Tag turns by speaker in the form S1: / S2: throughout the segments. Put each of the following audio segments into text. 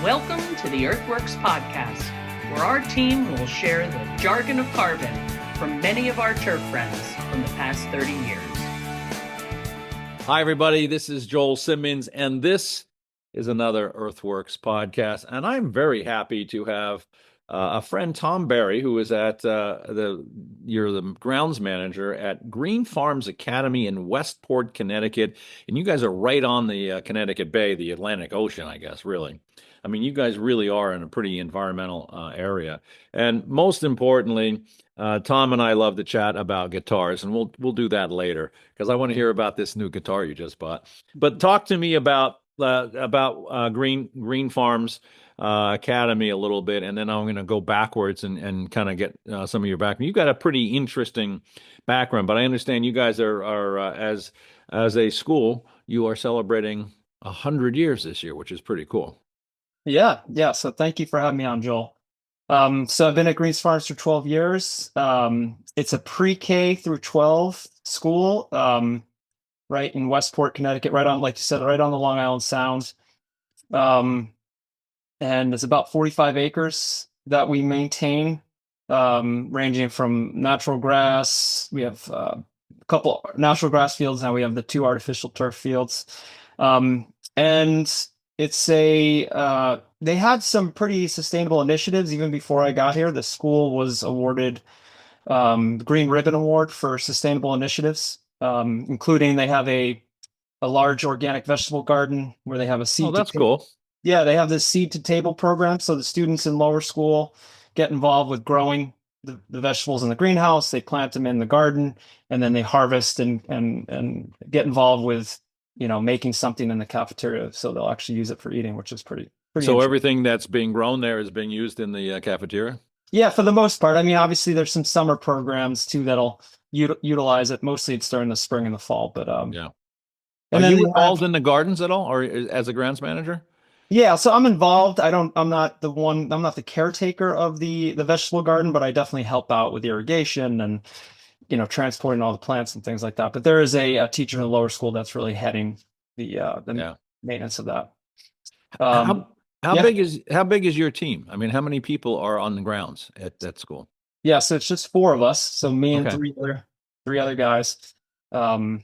S1: Welcome to the Earthworks podcast, where our team will share the jargon of carbon from many of our turf friends from the past 30 years.
S2: Hi, everybody. This is Joel Simmons, and this is another Earthworks podcast. And I'm very happy to have a friend, Tom Barry, who is at you're the grounds manager at Green Farms Academy in Westport, Connecticut. And you guys are right on the Connecticut Bay, the Atlantic Ocean, I guess, really. I mean, you guys really are in a pretty environmental area. And most importantly, Tom and I love to chat about guitars, and we'll do that later because I want to hear about this new guitar you just bought. But talk to me about Green Farms Academy a little bit, and then I'm going to go backwards and kind of get some of your background. You've got a pretty interesting background, but I understand you guys are as a school, you are celebrating 100 years this year, which is pretty cool.
S3: Yeah. So thank you for having me on, Joel. So I've been at Greens Farms for 12 years. It's a pre-K through 12 school, right in Westport, Connecticut, right on, like you said, right on the Long Island Sound. And it's about 45 acres that we maintain, ranging from natural grass. We have a couple natural grass fields. Now we have the 2 artificial turf fields. And it's they had some pretty sustainable initiatives even before I got here. The school was awarded the Green Ribbon Award for sustainable initiatives, including they have a large organic vegetable garden where they have a seed.
S2: Oh, that's cool.
S3: Yeah, they have this seed to table program. So the students in lower school get involved with growing the vegetables in the greenhouse. They plant them in the garden, and then they harvest and get involved with making something in the cafeteria, so they'll actually use it for eating, which is pretty.
S2: So everything that's being grown there is being used in the cafeteria?
S3: Yeah, for the most part. I mean, obviously there's some summer programs too that'll utilize it. Mostly it's during the spring and the fall, but
S2: yeah.
S3: And
S2: Are
S3: then
S2: you involved in the gardens at all, or as a grounds manager?
S3: Yeah, so I'm involved. I'm not the caretaker of the vegetable garden, but I definitely help out with irrigation and transporting all the plants and things like that. But there is a teacher in the lower school that's really heading the maintenance of that.
S2: How big is your team? I mean, how many people are on the grounds at that school?
S3: Yeah, so it's just 4 of us. So me and three other guys. We're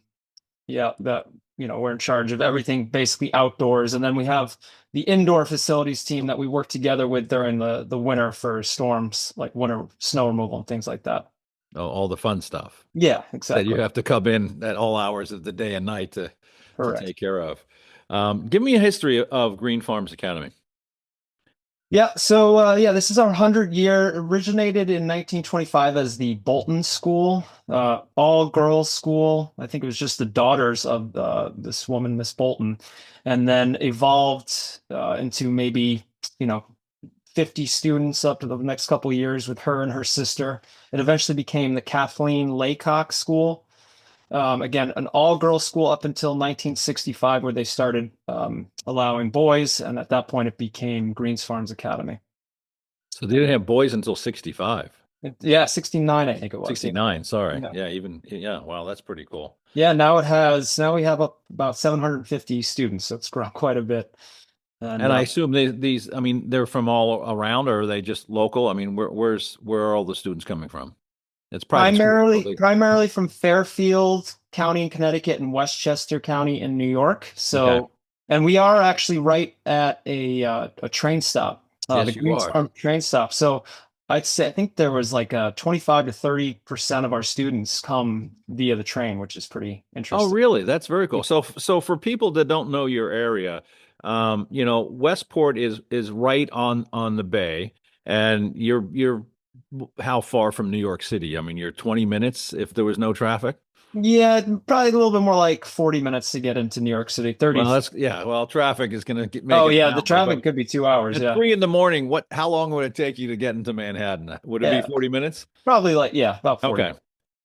S3: in charge of everything basically outdoors, and then we have the indoor facilities team that we work together with during the winter for storms, like winter snow removal and things like that.
S2: Oh, all the fun stuff.
S3: Yeah, exactly.
S2: That you have to come in at all hours of the day and night to take care of. Give me a history of Green Farms Academy.
S3: Yeah, so this is our 100-year. Originated in 1925 as the Bolton School, all girls school. I think it was just the daughters of this woman, Miss Bolton, and then evolved into maybe 50 students up to the next couple of years with her and her sister. It eventually became the Kathleen Laycock School. Again, an all-girls school up until 1965, where they started allowing boys, and at that point it became Greens Farms Academy.
S2: So they didn't have boys until 65.
S3: Yeah, 69, I think it was.
S2: 69, sorry. Yeah, wow, that's pretty cool.
S3: Yeah, now we have about 750 students, so it's grown quite a bit.
S2: And I assume these, I mean, they're from all around, or are they just local? I mean, where are all the students coming from? It's
S3: primarily from Fairfield County in Connecticut and Westchester County in New York. So, and we are actually right at a train stop,
S2: the
S3: Greens Farm train stop. So I think there was like 25 to 30% of our students come via the train, which is pretty interesting.
S2: Oh, really? That's very cool. So for people that don't know your area, Westport is right on the bay, and you're how far from New York City? I mean, you're 20 minutes if there was no traffic.
S3: Yeah, probably a little bit more like 40 minutes to get into New York City. 30.
S2: Well, traffic is going to make.
S3: Oh yeah, the traffic could be 2 hours.
S2: At 3 a.m. How long would it take you to get into Manhattan? Would it be 40 minutes?
S3: Probably about 40.
S2: Okay.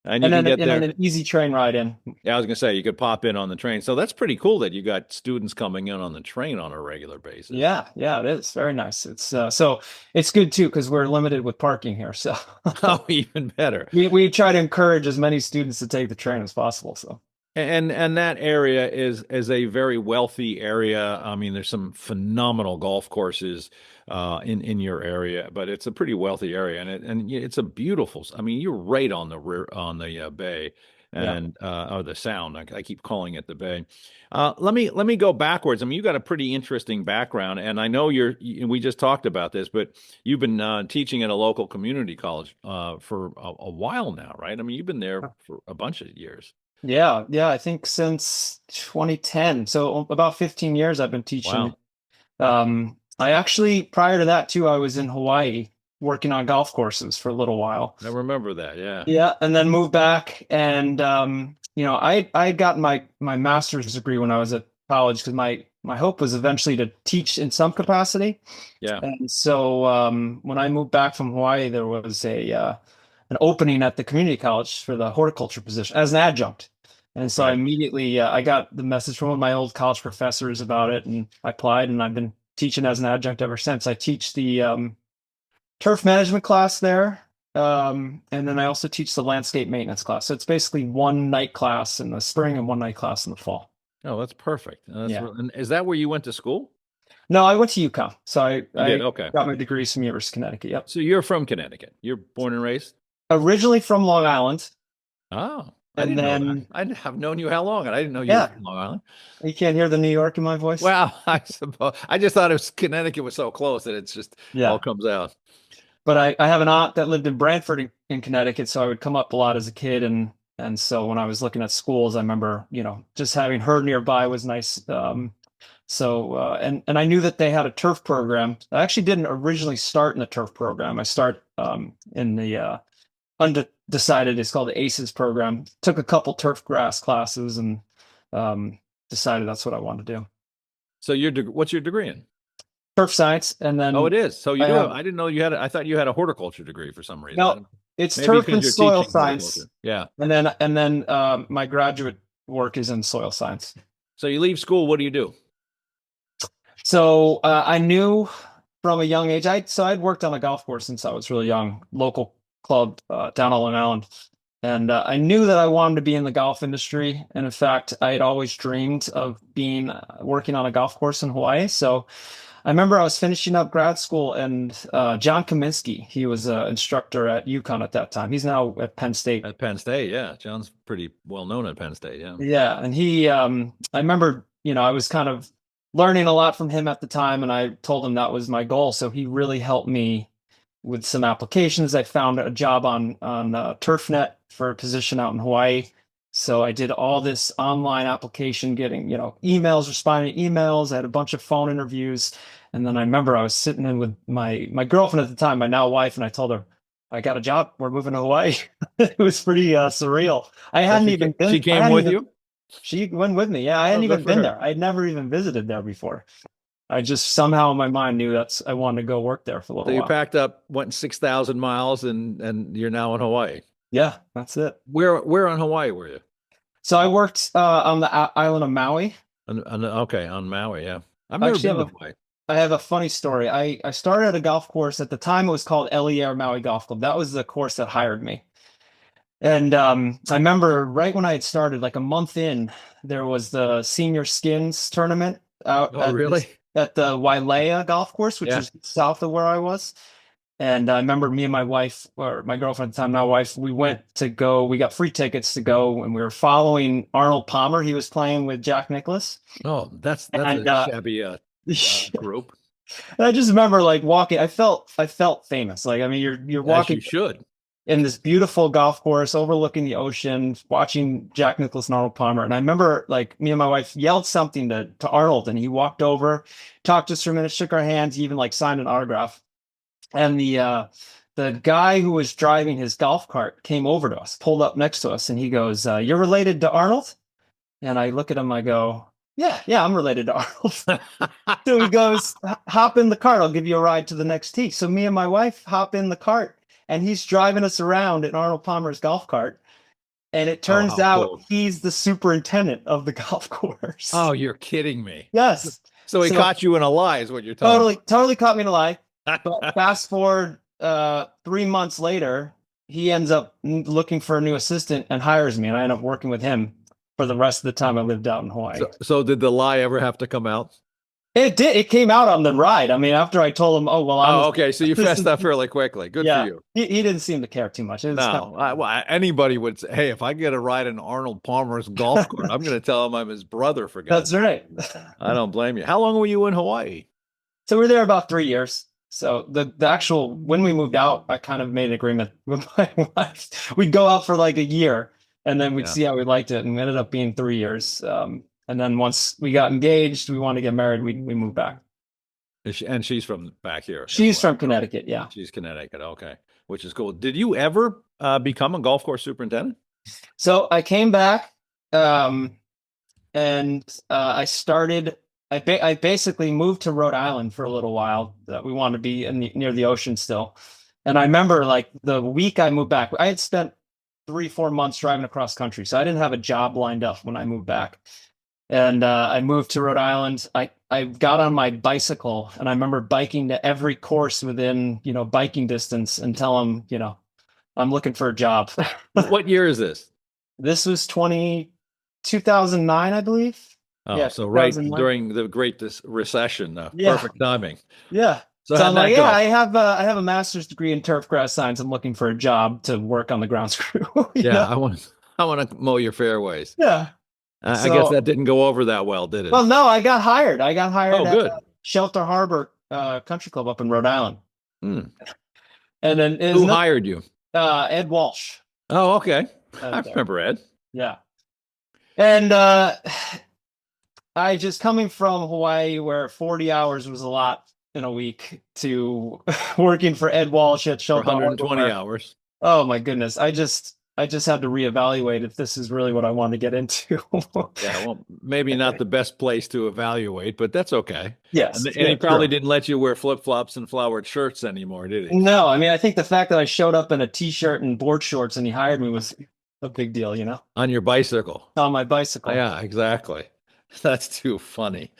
S2: And then an
S3: easy train ride in.
S2: Yeah, I was going to say, you could pop in on the train. So that's pretty cool that you got students coming in on the train on a regular basis.
S3: Yeah, it is very nice. It's so it's good too, because we're limited with parking here. So
S2: oh, even better.
S3: We try to encourage as many students to take the train as possible. So
S2: And that area is a very wealthy area. I mean, there's some phenomenal golf courses in your area, but it's a pretty wealthy area, and it's a beautiful. I mean, you're right on the rear on the bay,
S3: Yeah.
S2: and or the sound. I keep calling it the bay. Let me go backwards. I mean, you got a pretty interesting background, and I know we just talked about this, but you've been teaching at a local community college for a while now, right? I mean, you've been there for a bunch of years.
S3: Yeah, yeah, I think since 2010. So about 15 years I've been teaching.
S2: Wow.
S3: I actually, prior to that too, I was in Hawaii working on golf courses for a little while.
S2: I remember that. Yeah.
S3: Yeah, and then moved back, and I had gotten my master's degree when I was at college because my hope was eventually to teach in some capacity.
S2: Yeah.
S3: And so when I moved back from Hawaii, there was a an opening at the community college for the horticulture position as an adjunct. And so I
S2: Right.
S3: immediately I got the message from one of my old college professors about it, and I applied, and I've been teaching as an adjunct ever since. I teach the turf management class there, and then I also teach the landscape maintenance class. So it's basically one night class in the spring and one night class in the fall.
S2: Oh, that's perfect.
S3: Yeah.
S2: And is that where you went to school?
S3: No, I went to UConn, so
S2: You did? Okay.
S3: got my degrees from University of Connecticut. Yep.
S2: So you're from Connecticut. You're born and raised?
S3: Originally from Long Island,
S2: Oh, I
S3: and
S2: didn't know that.
S3: then
S2: I have known you how long? And I didn't know you were
S3: yeah,
S2: from Long Island.
S3: you can't hear the New York in my voice.
S2: Well, I suppose I just thought Connecticut was so close that it's just
S3: Yeah.
S2: all comes out.
S3: But I have an aunt that lived in Brantford in Connecticut, so I would come up a lot as a kid, and so when I was looking at schools, I remember just having her nearby was nice. And I knew that they had a turf program. I actually didn't originally start in the turf program. I start in the undecided. It's called the ACES program. Took a couple turf grass classes and decided that's what I wanted to do.
S2: So what's your degree in?
S3: Turf science, and then
S2: Oh, it is. So you
S3: I
S2: do
S3: have-
S2: I didn't know you had. I thought you had a horticulture degree for some reason.
S3: no, it's
S2: Maybe
S3: turf
S2: because
S3: and
S2: you're
S3: soil
S2: teaching
S3: science.
S2: horticulture. Yeah.
S3: And then my graduate work is in soil science.
S2: So you leave school. What do you do?
S3: So I knew from a young age. I'd worked on a golf course since I was really young, local club down on Long Island, and I knew that I wanted to be in the golf industry. And in fact, I had always dreamed of working on a golf course in Hawaii. So I remember I was finishing up grad school, and John Kaminsky, he was an instructor at UConn at that time. He's now at Penn State.
S2: At Penn State, yeah. John's pretty well known at Penn State, yeah.
S3: Yeah, and I remember, I was kind of learning a lot from him at the time, and I told him that was my goal. So he really helped me with some applications. I found a job on TurfNet for a position out in Hawaii. So I did all this online application, getting, emails, responding to emails. I had a bunch of phone interviews. And then I remember I was sitting in with my girlfriend at the time, my now wife, and I told her, I got a job. We're moving to Hawaii. It was pretty surreal. I hadn't even been.
S2: She came with you?
S3: She went with me. Yeah, I hadn't even been there. I'd never even visited there before. I just somehow in my mind knew I wanted to go work there for a little
S2: So you
S3: while.
S2: packed up, went 6,000 miles, and you're now in Hawaii.
S3: Yeah, that's it.
S2: Where on Hawaii were you?
S3: So I worked on the island of Maui.
S2: Okay, on Maui, yeah. I've never been to Hawaii.
S3: I have a funny story. I started at a golf course. At the time, it was called LER Maui Golf Club. That was the course that hired me. And I remember right when I had started, like a month in, there was the senior skins tournament out at the Wailea golf course, which is south of where I was. And I remember me and my wife, or my girlfriend at the time, now wife, we got free tickets to go, and we were following Arnold Palmer. He was playing with Jack Nicklaus.
S2: Oh, that's a shabby group.
S3: And I just remember like walking. I felt famous. Like, I mean, you're walking.
S2: As you should.
S3: In this beautiful golf course overlooking the ocean, watching Jack Nicklaus and Arnold Palmer. And I remember like me and my wife yelled something to Arnold, and he walked over, talked to us for a minute, shook our hands, he even like signed an autograph. And the guy who was driving his golf cart came over to us, pulled up next to us, and he goes, "You're related to Arnold?" And I look at him, I go, yeah, I'm related to Arnold. So he goes, "Hop in the cart, I'll give you a ride to the next tee." So me and my wife hop in the cart, and he's driving us around in Arnold Palmer's golf cart. And it turns out he's the superintendent of the golf course.
S2: Oh, you're kidding me.
S3: Yes.
S2: So he caught you in a lie is what you're telling
S3: Totally caught me in a lie. But fast forward 3 months later, he ends up looking for a new assistant and hires me, and I end up working with him. for the rest of the time I lived out in Hawaii.
S2: So did the lie ever have to come out?
S3: It did. It came out on the ride. I mean, after I told him, "Oh well, I'm."
S2: Oh, okay. So you fessed up fairly quickly. Good for you.
S3: He didn't seem to care too much. It was
S2: No, well, anybody would say, "Hey, if I get a ride in Arnold Palmer's golf cart, I'm going to tell him I'm his brother." For God's
S3: That's right.
S2: I don't blame you. How long were you in Hawaii?
S3: So we were there about 3 years. So the actual when we moved out, I kind of made an agreement with my wife. We'd go out for like a year, and then we'd see how we liked it, and we ended up being 3 years. And then once we got engaged, we wanted to get married. We moved back.
S2: And she's from back here.
S3: She's from Connecticut. Yeah,
S2: she's Connecticut. Okay, which is cool. Did you ever become a golf course superintendent?
S3: So I came back, and I started. I basically moved to Rhode Island for a little while. We wanted to be near the ocean still. And I remember like the week I moved back, I had spent 3-4 months driving across country. So I didn't have a job lined up when I moved back. And I moved to Rhode Island. I got on my bicycle, and I remember biking to every course within, biking distance and tell them, I'm looking for a job.
S2: What year is this?
S3: This was 2009, I believe.
S2: Oh,
S3: yeah,
S2: so right during the Great Recession. Perfect timing.
S3: Yeah.
S2: So
S3: I'm like, yeah, I have a master's degree in turf grass science. I'm looking for a job to work on the grounds crew.
S2: Yeah, I want to mow your fairways.
S3: Yeah.
S2: I guess that didn't go over that well, did it?
S3: Well, no, I got hired. I got hired
S2: good.
S3: at Shelter Harbor Country Club up in Rhode Island.
S2: Hmm.
S3: And then
S2: who hired you?
S3: Ed Walsh.
S2: Oh, okay. I remember Ed.
S3: Yeah. And I just coming from Hawaii, where 40 hours was a lot in a week, to working for Ed Walsh at Shelter
S2: 120 hours.
S3: Oh my goodness. I just had to reevaluate if this is really what I want to get into.
S2: Yeah, well, maybe not the best place to evaluate, but that's okay.
S3: Yes.
S2: And he probably didn't let you wear flip-flops and flowered shirts anymore, did he?
S3: No, I mean, I think the fact that I showed up in a t-shirt and board shorts and he hired me was a big deal,
S2: On your bicycle.
S3: On my bicycle.
S2: Yeah, exactly. That's too funny.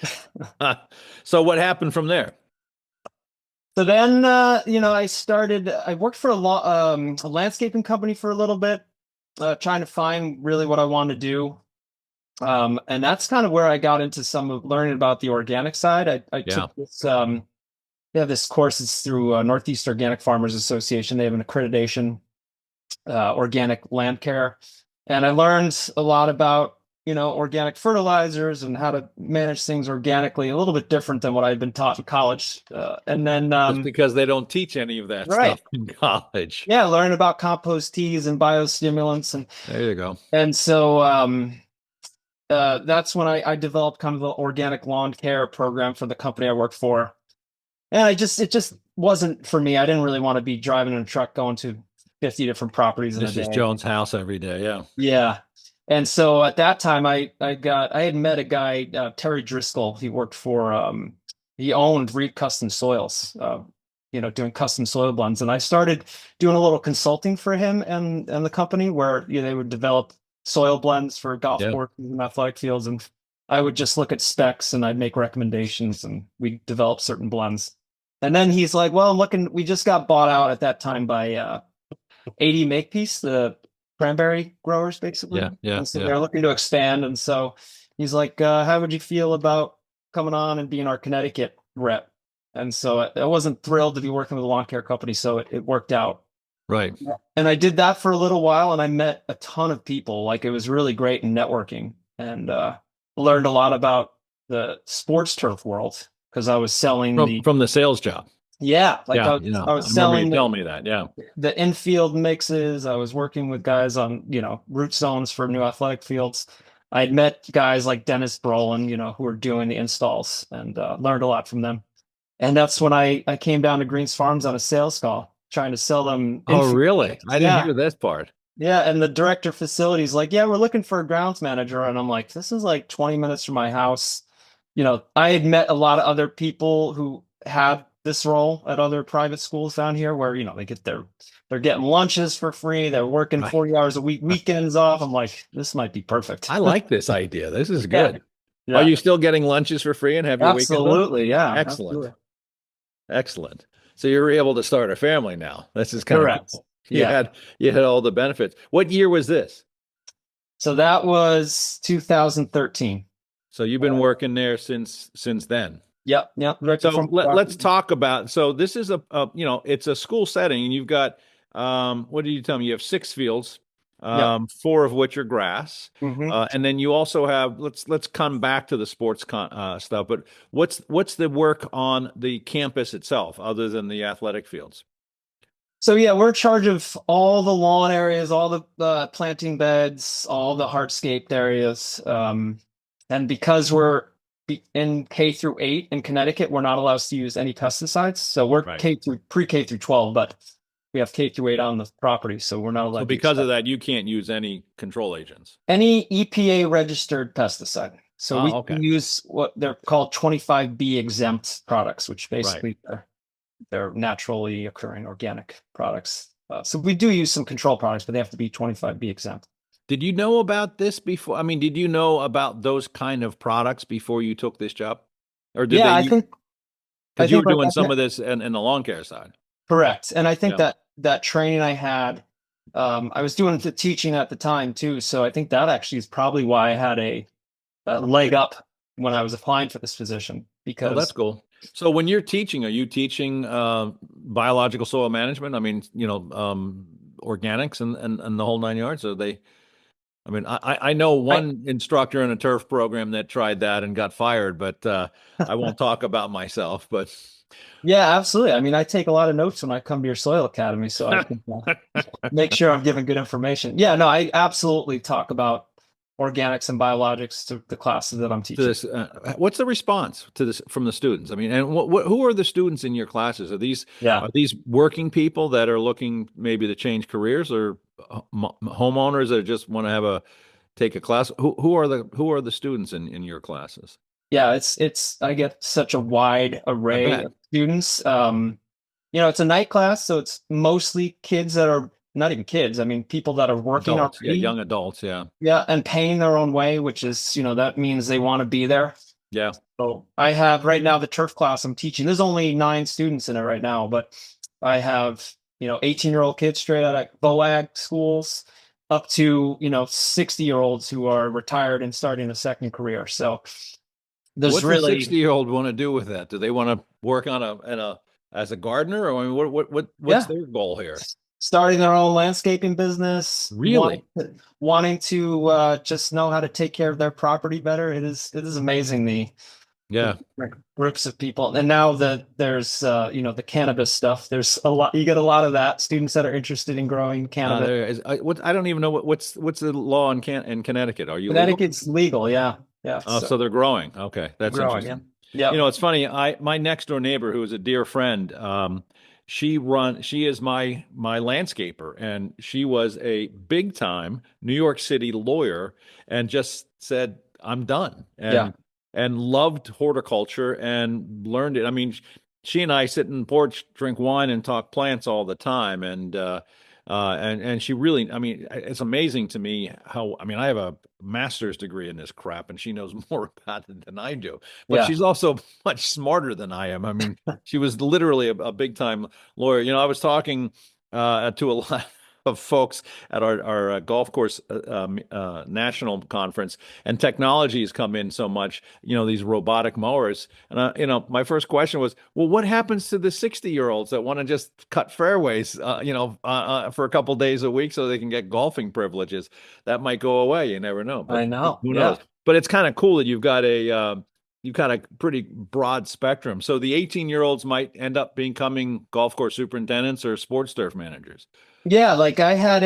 S2: So what happened from there?
S3: So then, I worked for a landscaping company for a little bit, trying to find really what I wanted to do. And that's kind of where I got into some of learning about the organic side. I took this, this course is through Northeast Organic Farmers Association. They have an accreditation, organic land care. And I learned a lot about, organic fertilizers and how to manage things organically, a little bit different than what I'd been taught in college. And then
S2: just because they don't teach any of that stuff in college.
S3: Yeah, learn about compost teas and biostimulants. And
S2: there you go.
S3: And so that's when I developed kind of the organic lawn care program for the company I worked for. And it just wasn't for me. I didn't really want to be driving in a truck going to 50 different properties in a day.
S2: This is Jones' house every day. Yeah.
S3: Yeah. And so at that time, I had met a guy, Terry Driscoll. He worked for, he owned Reed Custom Soils, doing custom soil blends. And I started doing a little consulting for him and the company, where they would develop soil blends for golf courses and athletic fields. And I would just look at specs and I'd make recommendations, and we'd develop certain blends. And then he's like, well, we just got bought out at that time by 80 Makepeace, the cranberry growers, basically.
S2: Yeah.
S3: And so they're looking to expand. And so he's like, how would you feel about coming on and being our Connecticut rep? And so I wasn't thrilled to be working with a lawn care company. So it worked out.
S2: Right.
S3: And I did that for a little while, and I met a ton of people. Like, it was really great in networking, and learned a lot about the sports turf world, because I was selling
S2: from the sales job.
S3: Yeah,
S2: I
S3: was selling.
S2: You tell me that. Yeah,
S3: the infield mixes. I was working with guys on root zones for new athletic fields. I'd met guys like Dennis Brolin, who were doing the installs, and learned a lot from them. And that's when I came down to Greens Farms on a sales call, trying to sell them.
S2: Oh, really? I didn't hear this part.
S3: Yeah, and the director of facilities like, yeah, we're looking for a grounds manager, and I'm like, this is like 20 minutes from my house. I had met a lot of other people who had this role at other private schools down here, where they're getting lunches for free, they're working 40 hours a week, weekends off. I'm like, this might be perfect.
S2: I like this idea. This is good.
S3: Yeah.
S2: Are you still getting lunches for free and have your weekends off?
S3: Absolutely, yeah.
S2: Excellent. Excellent. So you're able to start a family now. This is kind
S3: correct.
S2: of cool. You had all the benefits. What year was this?
S3: So that was 2013.
S2: So you've been working there since then.
S3: Yep, yep. Right
S2: So
S3: before my
S2: let's
S3: doctorate.
S2: talk about, so this is it's a school setting, and you've got, what did you tell me? You have 6 fields,
S3: Yep.
S2: 4 of which are grass.
S3: Hmm.
S2: And then you also have, let's come back to the sports stuff, but what's the work on the campus itself other than the athletic fields?
S3: So yeah, we're in charge of all the lawn areas, all the planting beds, all the hardscaped areas. And because in K through 8 in Connecticut, we're not allowed to use any pesticides. So we're
S2: Right.
S3: K through pre-K through 12, but we have K through 8 on the property, so we're not
S2: So
S3: allowed to use
S2: because of that, you can't use any control agents.
S3: any EPA registered pesticide. So we
S2: Oh,
S3: can
S2: okay.
S3: use what they're called 25B exempt products, which
S2: Right.
S3: basically they're naturally occurring organic products. So we do use some control products, but they have to be 25B exempt.
S2: Did you know about this before? I mean, did you know about those kind of products before you took this job? Or did
S3: Yeah,
S2: they,
S3: I
S2: because you were
S3: think like
S2: doing some of this in the lawn care side?
S3: correct. And I think
S2: Yeah.
S3: that training I had, I was doing the teaching at the time too. So I think that actually is probably why I had a leg up when I was applying for this position
S2: Oh, that's
S3: because
S2: cool. So when you're teaching, are you teaching biological soil management? I mean, organics and the whole 9 yards? Are they? I mean, I know
S3: I,
S2: one instructor in a turf program that tried that and got fired, but I won't talk about myself. But
S3: yeah, absolutely. I mean, I take a lot of notes when I come to your soil academy, so I can make sure I'm giving good information. Yeah, no, I absolutely talk about organics and biologics to the classes that I'm
S2: to
S3: teaching.
S2: this, what's the response to this from the students? I mean, and who are the students in your classes?
S3: Yeah.
S2: Are these working people that are looking maybe to change careers, or homeowners that just want to take a class? Who are the students in your classes?
S3: Yeah, it's I get such a wide
S2: I
S3: array
S2: bet.
S3: of students. It's a night class, so it's mostly kids that are not even kids. I mean, people that are working
S2: Adults, yeah,
S3: already.
S2: young adults, yeah,
S3: Yeah, and paying their own way, which is, that means they want to be there.
S2: yeah.
S3: So I have right now the turf class I'm teaching. There's only 9 students in it right now, but I have, 18-year-old kids straight out of BOAG schools up to, 60-year-olds who are retired and starting a second career. So there's
S2: What's the
S3: really,
S2: 60-year-old want to do with that? Do they want to work as a gardener, or I mean, what's
S3: yeah,
S2: their goal here?
S3: starting their own landscaping business,
S2: Really?
S3: wanting to just know how to take care of their property better. It is amazing the
S2: Yeah.
S3: different groups of people. And now that there's the cannabis stuff, there's a lot. You get a lot of that students that are interested in growing cannabis.
S2: There is. I don't even know what's the law in Connecticut. Are you legal?
S3: Connecticut's legal, yeah, yeah.
S2: Oh, so they're growing. Okay, that's
S3: Growing, yeah,
S2: interesting.
S3: yeah,
S2: It's funny. My next door neighbor, who is a dear friend, she is my landscaper, and she was a big time New York City lawyer, and just said, "I'm done,"
S3: yeah,
S2: and loved horticulture and learned it. I mean, she and I sit in the porch, drink wine, and talk plants all the time, and she really, I mean, it's amazing to me how, I mean, I have a master's degree in this crap, and she knows more about it than I do. But
S3: yeah,
S2: she's also much smarter than I am. I mean, she was literally a big time lawyer. I was talking to a lot of folks at our golf course national conference, and technology has come in so much. These robotic mowers, and my first question was, well, what happens to the 60-year-olds that want to just cut fairways, for a couple days a week so they can get golfing privileges? That might go away. You never know, but
S3: I know,
S2: who
S3: yeah.
S2: knows? But it's kind of cool that you've got a pretty broad spectrum. So the 18-year-olds might end up becoming golf course superintendents or sports turf managers.
S3: Yeah, like I had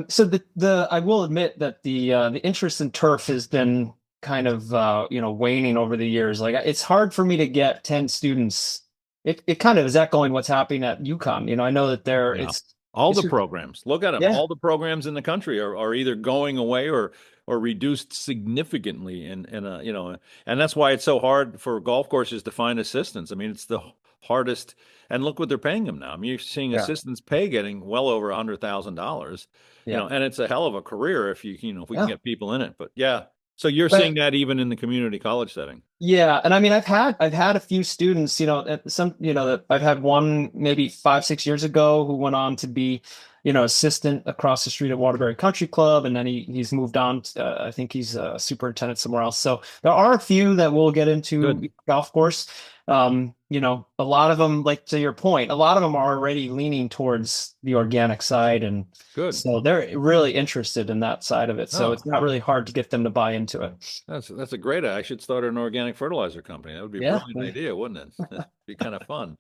S3: so the I will admit that the interest in turf has been kind of waning over the years. Like it's hard for me to get 10 students. It kind of is echoing what's happening at UConn. I know that
S2: Yeah. All
S3: it's
S2: the programs. Look at them.
S3: yeah,
S2: All the programs in the country are either going away or reduced significantly. And that's why it's so hard for golf courses to find assistants. I mean, it's the hardest. And look what they're paying them now. I mean, you're seeing
S3: yeah,
S2: assistants pay getting well over $100,000.
S3: yeah,
S2: And it's a hell of a career if if we can
S3: yeah.
S2: get people in it. But yeah. So you're
S3: But
S2: seeing that even in the community college setting.
S3: yeah, and I mean, I've had a few students, some, that I've had one maybe 5, 6 years ago who went on to be, assistant across the street at Waterbury Country Club, and then he's moved on. I think he's a superintendent somewhere else. So there are a few that will get into
S2: Good.
S3: golf course. A lot of them, like to your point, a lot of them are already leaning towards the organic side, and
S2: Good.
S3: so they're really interested in that side of it. So
S2: Oh,
S3: it's not really hard to get them to buy into it.
S2: that's a great. I should start an organic fertilizer company. That would be a
S3: Yeah.
S2: brilliant idea, wouldn't it? Be kind of fun.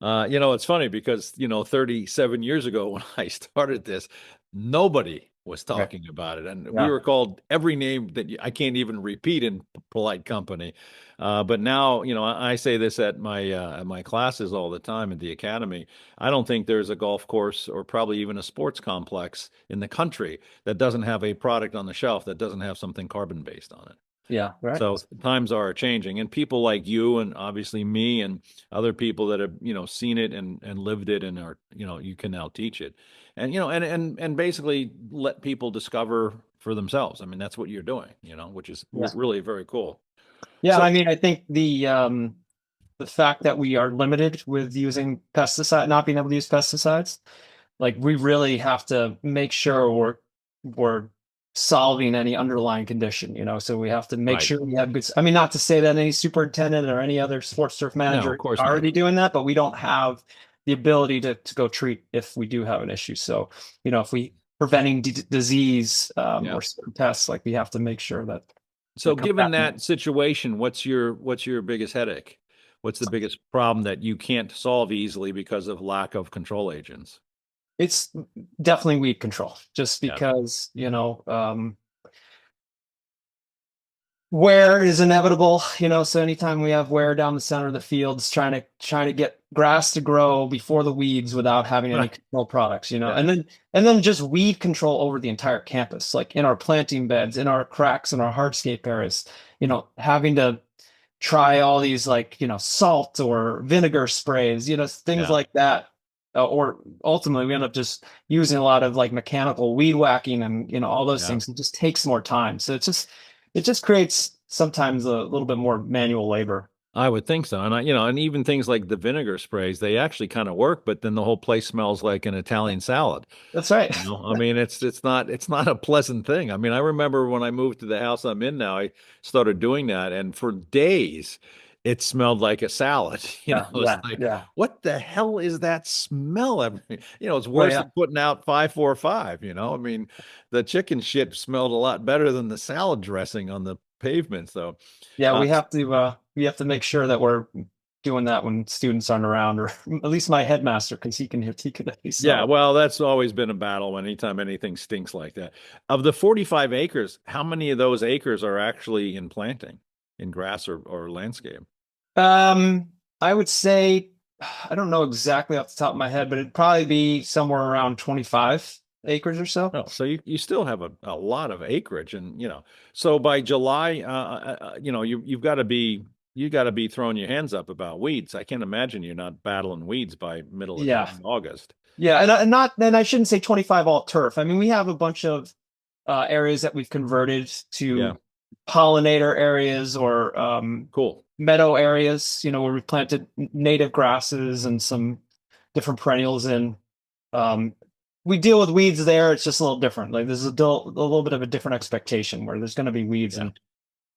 S2: It's funny because, 37 years ago when I started this, nobody was
S3: Right.
S2: talking about it. And we
S3: Yeah.
S2: were called every name that I can't even repeat in polite company. But now, I say this at my classes all the time at the academy. I don't think there's a golf course or probably even a sports complex in the country that doesn't have a product on the shelf that doesn't have something carbon based on it.
S3: Yeah. Right.
S2: So times are changing, and people like you and obviously me and other people that have, seen it and lived it and are, you can now teach it. And, and basically let people discover for themselves. I mean, that's what you're doing, which is
S3: Yeah.
S2: really very cool.
S3: Yeah.
S2: So
S3: I mean, I think the fact that we are limited with using pesticide, not being able to use pesticides, like we really have to make sure we're solving any underlying condition, so we have to make
S2: right.
S3: sure we have good. I mean, not to say that any superintendent or any other sports turf
S2: No,
S3: manager
S2: of
S3: is
S2: course not.
S3: already doing that, but we don't have the ability to go treat if we do have an issue. So, if we preventing disease,
S2: Yeah.
S3: or certain pests, like we have to make sure that
S2: So
S3: we come
S2: given
S3: back.
S2: that situation, what's your biggest headache? What's the biggest problem that you can't solve easily because of lack of control agents?
S3: It's definitely weed control, just
S2: Yeah.
S3: because, wear is inevitable, so anytime we have wear down the center of the fields, trying to get grass to grow before the weeds without having any
S2: Right.
S3: control products,
S2: Yeah.
S3: and then just weed control over the entire campus, like in our planting beds, in our cracks, in our hardscape areas, having to try all these, like, salt or vinegar sprays, things
S2: Yeah.
S3: like that. Or ultimately we end up just using a lot of like mechanical weed whacking and all those
S2: Yeah.
S3: things. It just takes more time. So it just creates sometimes a little bit more manual labor.
S2: I would think so. And and even things like the vinegar sprays, they actually kind of work, but then the whole place smells like an Italian salad.
S3: That's right.
S2: I mean, it's not a pleasant thing. I mean, I remember when I moved to the house I'm in now, I started doing that, and for days it smelled like a salad.
S3: Yeah,
S2: It's
S3: yeah,
S2: like,
S3: yeah.
S2: what the hell is that smell? It's
S3: Oh
S2: worse
S3: yeah.
S2: than putting out 545, I mean, the chicken shit smelled a lot better than the salad dressing on the pavement. So,
S3: Yeah,
S2: uh,
S3: we have to make sure that we're doing that when students aren't around, or at least my headmaster, because he can at least smell
S2: Yeah,
S3: it.
S2: well, that's always been a battle anytime anything stinks like that. Of the 45 acres, how many of those acres are actually in planting, in grass or landscape?
S3: I would say, I don't know exactly off the top of my head, but it'd probably be somewhere around 25 acres or so.
S2: Oh, so you still have a lot of acreage, and so by July, you got to be throwing your hands up about weeds. I can't imagine you're not battling weeds by middle of
S3: Yeah.
S2: August.
S3: Yeah, and I shouldn't say 25 alt turf. I mean, we have a bunch of areas that we've converted
S2: Yeah,
S3: to pollinator areas, or
S2: cool.
S3: meadow areas, where we planted native grasses and some different perennials in. Um, we deal with weeds there. It's just a little different. Like there's a little bit of a different expectation where there's going to be weeds,
S2: Yeah.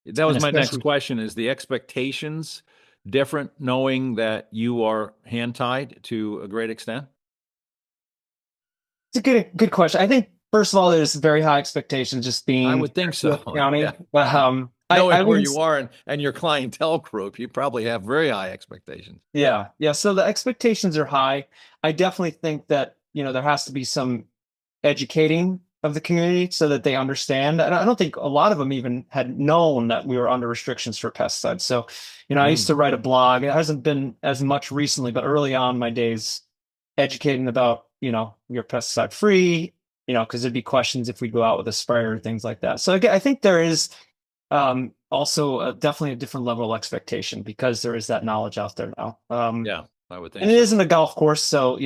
S3: and
S2: That was my next
S3: especially
S2: question. Is the expectations different knowing that you are hand tied to a great extent?
S3: it's a good question. I think first of all, there's very high expectations just
S2: I
S3: being
S2: would think
S3: Fairfield
S2: so.
S3: County,
S2: Yeah.
S3: but I
S2: Knowing where
S3: wouldn't.
S2: you are and your clientele group, you probably have very high expectations.
S3: Yeah, yeah. So the expectations are high. I definitely think that, there has to be some educating of the community so that they understand. And I don't think a lot of them even had known that we were under restrictions for pesticides. So, I used
S2: Mm,
S3: to write a blog. It hasn't been as much recently, but early on in my days, educating about, you're pesticide free, because there'd be questions if we go out with a sprayer and things like that. So again, I think there is also definitely a different level of expectation because there is that knowledge out there now.
S2: yeah, I would think
S3: And it
S2: so.
S3: isn't a golf course, so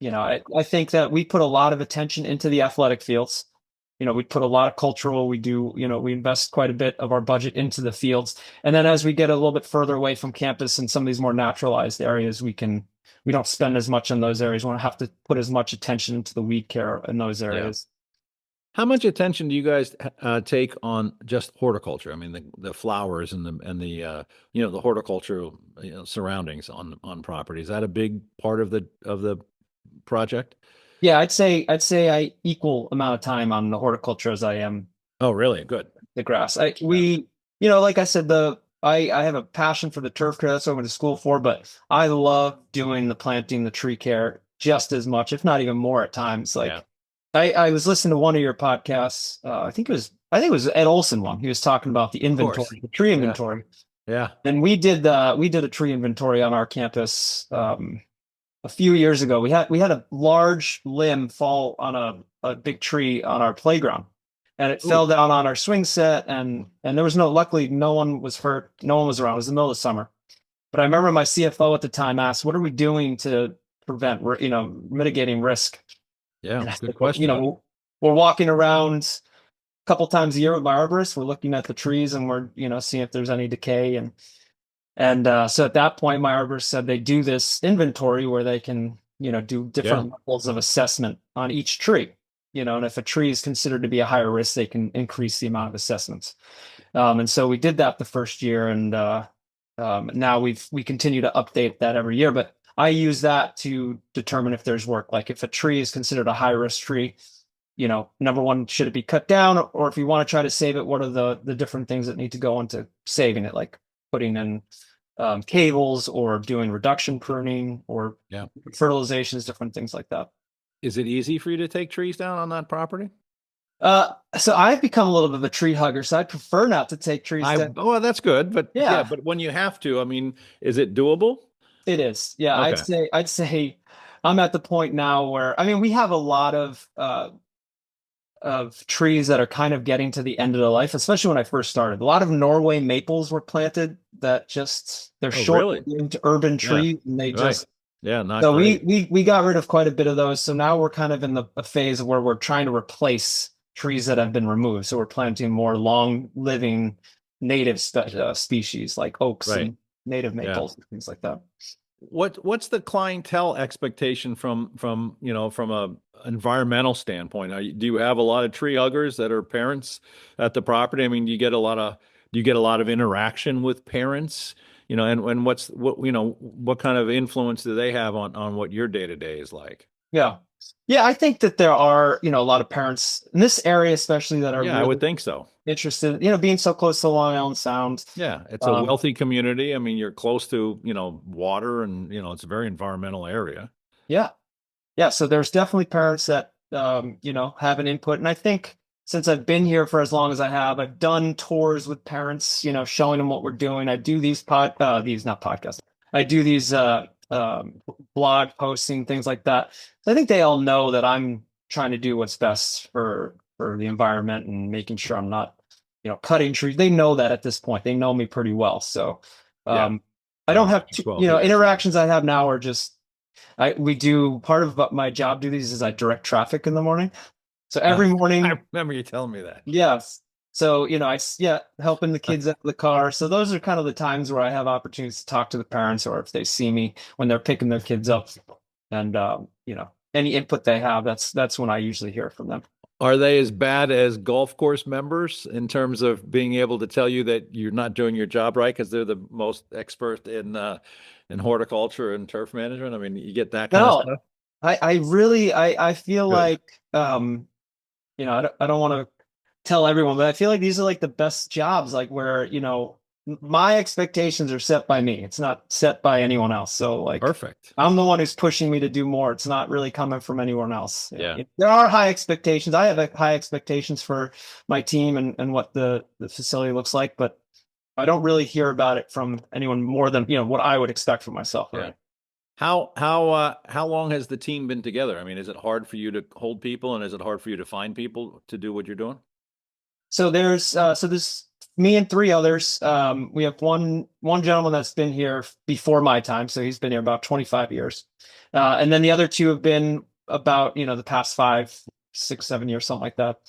S3: I think that we put a lot of attention into the athletic fields. we put a lot of cultural, we invest quite a bit of our budget into the fields. And then as we get a little bit further away from campus and some of these more naturalized areas, we don't spend as much in those areas. We don't have to put as much attention into the weed care in those areas.
S2: How much attention do you guys take on just horticulture? I mean, the flowers and the horticulture surroundings on property. Is that a big part of the project?
S3: Yeah, I'd say I equal amount of time on the horticulture as I am
S2: Oh, really? Good.
S3: the grass. Like I said, I have a passion for the turf care. That's what I went to school for, but I love doing the planting, the tree care just as much, if not even more at times. Like
S2: Yeah.
S3: I was listening to one of your podcasts. I think it was Ed Olson one. He was talking about the inventory, the tree inventory.
S2: Yeah.
S3: And we did a tree inventory on our campus a few years ago. We had a large limb fall on a big tree on our playground, and it fell down on our swing set, and there was luckily no one was hurt, no one was around. It was the middle of summer. But I remember my CFO at the time asked, "What are we doing to prevent, mitigating risk?"
S2: Yeah.
S3: And I
S2: Good
S3: said,
S2: question.
S3: we're walking around a couple times a year with my arborist. We're looking at the trees and we're, seeing if there's any decay. And so at that point, my arborist said they do this inventory where they can, do different levels of assessment on each tree, and if a tree is considered to be a higher risk, they can increase the amount of assessments. And so we did that the first year, and now we continue to update that every year. But I use that to determine if there's work. Like if a tree is considered a high risk tree, number one, should it be cut down? Or if you want to try to save it, what are the different things that need to go into saving it? Like putting in cables or doing reduction pruning or fertilizations, different things like that.
S2: Is it easy for you to take trees down on that property?
S3: So I've become a little bit of a tree hugger, so I prefer not to take trees down.
S2: Oh, that's good. But
S3: Yeah.
S2: but when you have to, I mean, is it doable?
S3: It is. Yeah,
S2: Okay.
S3: I'd say I'm at the point now where, I mean, we have a lot of trees that are kind of getting to the end of their life, especially when I first started. A lot of Norway maples were planted that they're short
S2: Really?
S3: lived urban
S2: Yeah.
S3: trees, and they
S2: Right.
S3: just
S2: Yeah, not
S3: so
S2: great.
S3: we got rid of quite a bit of those. So now we're kind of in a phase where we're trying to replace trees that have been removed. So we're planting more long living native species like oaks
S2: Right.
S3: and native maples and things like that.
S2: What's the clientele expectation from a environmental standpoint? Do you have a lot of tree huggers that are parents at the property? I mean, do you get a lot of interaction with parents? And what kind of influence do they have on what your day to day is like?
S3: Yeah. Yeah, I think that there are, a lot of parents in this area, especially that are
S2: Yeah, I
S3: really
S2: would think so.
S3: interested, being so close to Long Island Sound.
S2: Yeah, it's a wealthy community. I mean, you're close to, water and, it's a very environmental area.
S3: Yeah. Yeah. So there's definitely parents that, have an input. And I think since I've been here for as long as I have, I've done tours with parents, showing them what we're doing. I do these not podcasts. I do these blog posting, things like that. So I think they all know that I'm trying to do what's best for the environment and making sure I'm not, cutting trees. They know that at this point. They know me pretty well. So I don't have
S2: 12 years.
S3: interactions I have now are just we do part of what my job duties is I direct traffic in the morning. So every morning,
S2: I remember you telling me that.
S3: yes. So, helping the kids out of the car. So those are kind of the times where I have opportunities to talk to the parents, or if they see me when they're picking their kids up, and any input they have, that's when I usually hear from them.
S2: Are they as bad as golf course members in terms of being able to tell you that you're not doing your job right because they're the most expert in horticulture and turf management? I mean, you get that kind of stuff.
S3: I feel
S2: Good.
S3: like I don't want to tell everyone, but I feel like these are like the best jobs, like where, my expectations are set by me. It's not set by anyone else. So like,
S2: Perfect.
S3: I'm the one who's pushing me to do more. It's not really coming from anyone else.
S2: Yeah.
S3: There are high expectations. I have high expectations for my team and what the facility looks like, but I don't really hear about it from anyone more than, what I would expect from myself.
S2: Yeah.
S3: Right?
S2: How long has the team been together? I mean, is it hard for you to hold people, and is it hard for you to find people to do what you're doing?
S3: So there's me and three others. We have one gentleman that's been here before my time, so he's been here about 25 years, and then the other two have been about the past 5, 6, 7 years, something like that.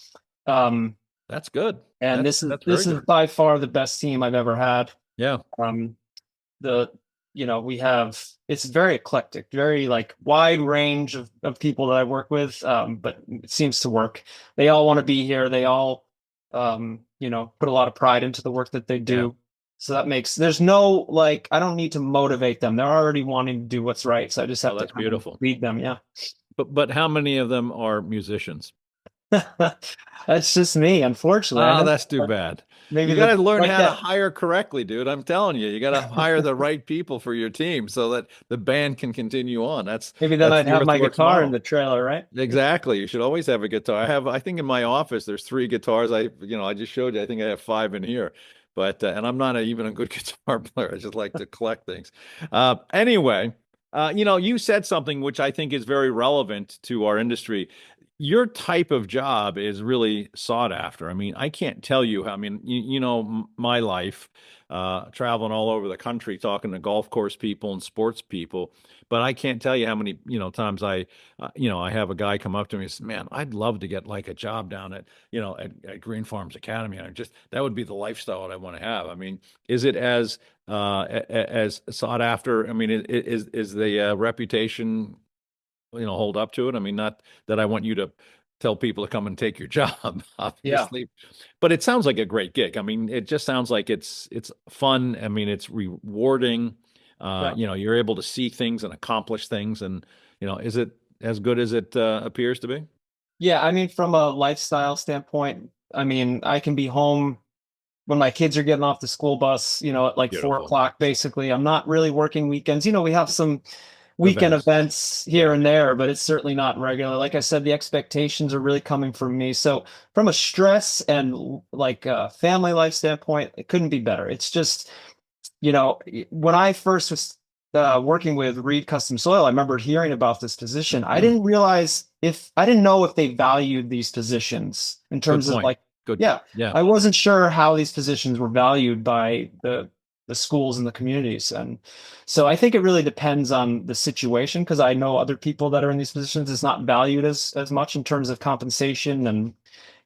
S3: Um,
S2: That's good.
S3: and
S2: That's very
S3: this is
S2: good.
S3: by far the best team I've ever had.
S2: Yeah.
S3: Um, the we have, it's very eclectic, very like wide range of people that I work with, but it seems to work. They all want to be here. They all put a lot of pride into the work that they
S2: Yeah.
S3: do. So that makes, there's no, like, I don't need to motivate them. They're already wanting to do what's right. So I just
S2: Oh,
S3: have to
S2: that's
S3: kind of
S2: beautiful.
S3: lead them. Yeah.
S2: But how many of them are musicians?
S3: That's just me, unfortunately. I
S2: Oh,
S3: know
S2: that's too bad.
S3: maybe
S2: You got to
S3: the
S2: learn
S3: right
S2: how to
S3: that
S2: hire correctly, dude. I'm telling you, you got to hire the right people for your team so that the band can continue on.
S3: maybe then
S2: That's
S3: I'd
S2: the
S3: have my
S2: Earthworks
S3: guitar in
S2: model.
S3: the trailer, right?
S2: Exactly. You should always have a guitar. I think in my office there's three guitars. I just showed you. I think I have five in here, but and I'm not even a good guitar player. I just like to collect things. Anyway, you said something which I think is very relevant to our industry. Your type of job is really sought after. I mean, I can't tell you how, I mean, my life, traveling all over the country, talking to golf course people and sports people, but I can't tell you how many, times I have a guy come up to me and say, man, I'd love to get like a job down at Green Farms Academy. And that would be the lifestyle that I want to have. I mean, is it as sought after? I mean, is the reputation hold up to it? I mean, not that I want you to tell people to come and take your job,
S3: Yeah.
S2: obviously, but it sounds like a great gig. I mean, it just sounds like it's fun. I mean, it's rewarding.
S3: Yeah.
S2: You're able to see things and accomplish things, and is it as good as it appears to be?
S3: Yeah, I mean, from a lifestyle standpoint, I mean, I can be home when my kids are getting off the school bus, at like four
S2: Beautiful.
S3: o'clock, basically. I'm not really working weekends. We have some weekend
S2: Events.
S3: events here
S2: Yeah.
S3: and there, but it's certainly not regular. Like I said, the expectations are really coming from me. So from a stress and like family life standpoint, it couldn't be better. It's just, when I first was working with Reed Custom Soil, I remember hearing about this position. I didn't know if they valued these positions in
S2: Good
S3: terms of
S2: point.
S3: like,
S2: Good.
S3: yeah,
S2: Yeah.
S3: I wasn't sure how these positions were valued by the schools and the communities. And so I think it really depends on the situation, because I know other people that are in these positions is not valued as much in terms of compensation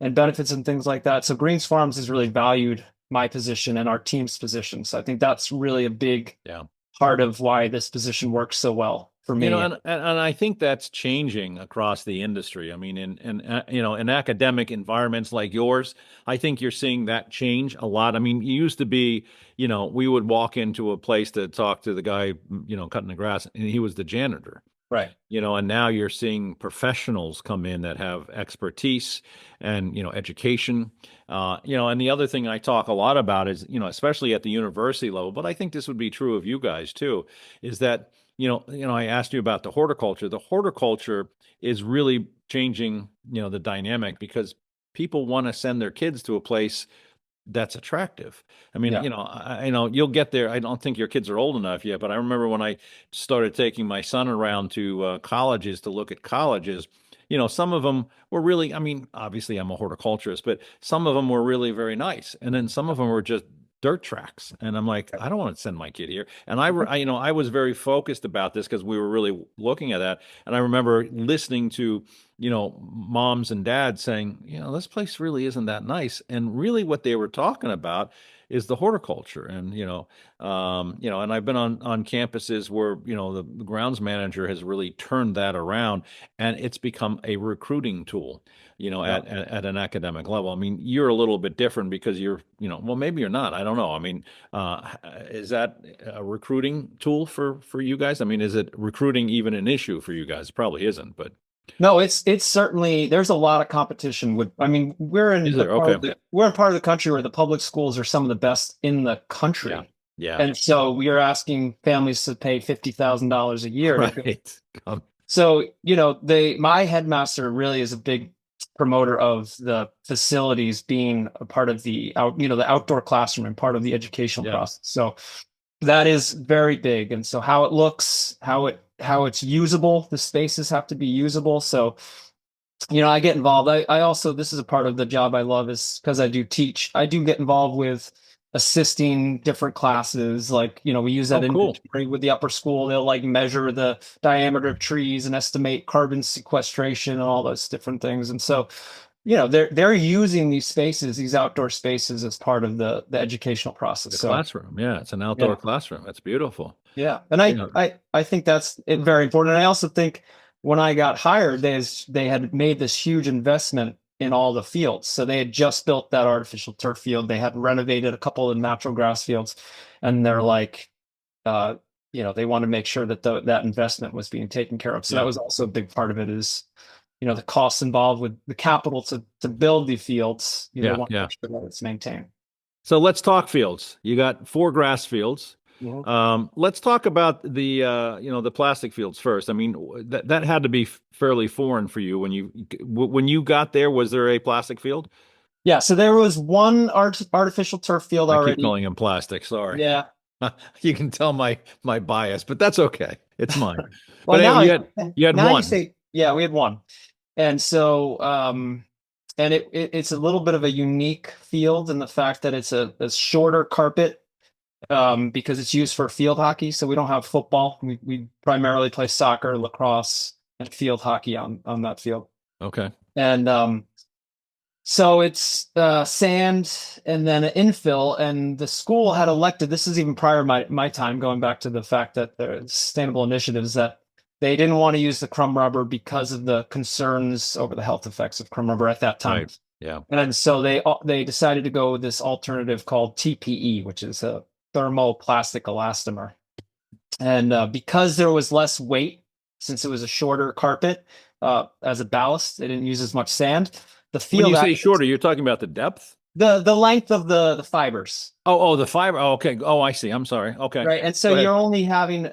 S3: and benefits and things like that. So Greens Farms has really valued my position and our team's position. So I think that's really a big
S2: Yeah.
S3: part of why this position works so well for me.
S2: And I think that's changing across the industry. I mean, in academic environments like yours, I think you're seeing that change a lot. I mean, it used to be, we would walk into a place to talk to the guy, cutting the grass, and he was the janitor.
S3: Right.
S2: And now you're seeing professionals come in that have expertise and, education. And the other thing I talk a lot about is, especially at the university level, but I think this would be true of you guys too, is that, I asked you about the horticulture. The horticulture is really changing, the dynamic, because people want to send their kids to a place that's attractive. I mean,
S3: Yeah.
S2: you'll get there. I don't think your kids are old enough yet, but I remember when I started taking my son around to colleges to look at colleges, some of them were really, I mean, obviously I'm a horticulturist, but some of them were really very nice. And then some of them were just dirt tracks. And I'm like, I don't want to send my kid here. And I was very focused about this because we were really looking at that. And I remember listening to, moms and dads saying, this place really isn't that nice. And really what they were talking about is the horticulture. And, and I've been on campuses where, the grounds manager has really turned that around, and it's become a recruiting tool,
S3: Yeah.
S2: at an academic level. I mean, you're a little bit different because you're, well, maybe you're not. I don't know. I mean, is that a recruiting tool for you guys? I mean, is it recruiting even an issue for you guys? It probably isn't, but
S3: No, it's certainly, there's a lot of competition with, I mean,
S2: is there? Okay.
S3: we're in part of the country where the public schools are some of the best in the country.
S2: Yeah. Yeah.
S3: And so we are asking families to pay $50,000 a year.
S2: Right.
S3: So, my headmaster really is a big promoter of the facilities being a part of the the outdoor classroom and part of the educational
S2: Yeah.
S3: process. So that is very big. And so how it looks, how it's usable, the spaces have to be usable. So, I get involved. I also, this is a part of the job I love, is because I do teach. I do get involved with assisting different classes. Like, we use that
S2: Oh, cool.
S3: inventory with the upper school. They'll like measure the diameter of trees and estimate carbon sequestration and all those different things. And so, they're using these spaces, these outdoor spaces, as part of the educational process.
S2: The
S3: So
S2: classroom. Yeah, it's an outdoor
S3: yeah,
S2: classroom. That's beautiful.
S3: yeah, and
S2: Yeah.
S3: I think that's very important. And I also think when I got hired, they had made this huge investment in all the fields. So they had just built that artificial turf field. They had renovated a couple of natural grass fields, and they're like, uh, they want to make sure that that investment was being taken care of. So
S2: Yeah.
S3: that was also a big part of it, is, the costs involved with the capital to build the fields. They
S2: Yeah.
S3: want to
S2: Yeah.
S3: make sure that it's maintained.
S2: So let's talk fields. You got 4 grass fields.
S3: Mhm.
S2: Let's talk about the plastic fields first. I mean, that had to be fairly foreign for you when you got there. Was there a plastic field?
S3: Yeah, so there was one artificial turf field
S2: I keep
S3: already.
S2: calling them plastic. Sorry.
S3: Yeah.
S2: You can tell my bias, but that's okay. It's mine.
S3: Well,
S2: But anyway,
S3: now
S2: you had
S3: now you
S2: one.
S3: say, yeah, we had one. And so and it's a little bit of a unique field in the fact that it's a shorter carpet, because it's used for field hockey. So we don't have football. We primarily play soccer, lacrosse, and field hockey on that field.
S2: Okay.
S3: And so it's sand and then an infill. And the school had elected, this is even prior to my time, going back to the fact that the sustainable initiatives, that they didn't want to use the crumb rubber because of the concerns over the health effects of crumb rubber at that time.
S2: Right. Yeah.
S3: And so they decided to go with this alternative called TPE, which is a thermoplastic elastomer. And because there was less weight, since it was a shorter carpet, as a ballast, they didn't use as much sand. The
S2: When
S3: field
S2: you say shorter, you're talking about the depth?
S3: the length of the fibers.
S2: Oh, the fiber. Oh, okay. Oh, I see. I'm sorry. Okay.
S3: Right. And so you're only having,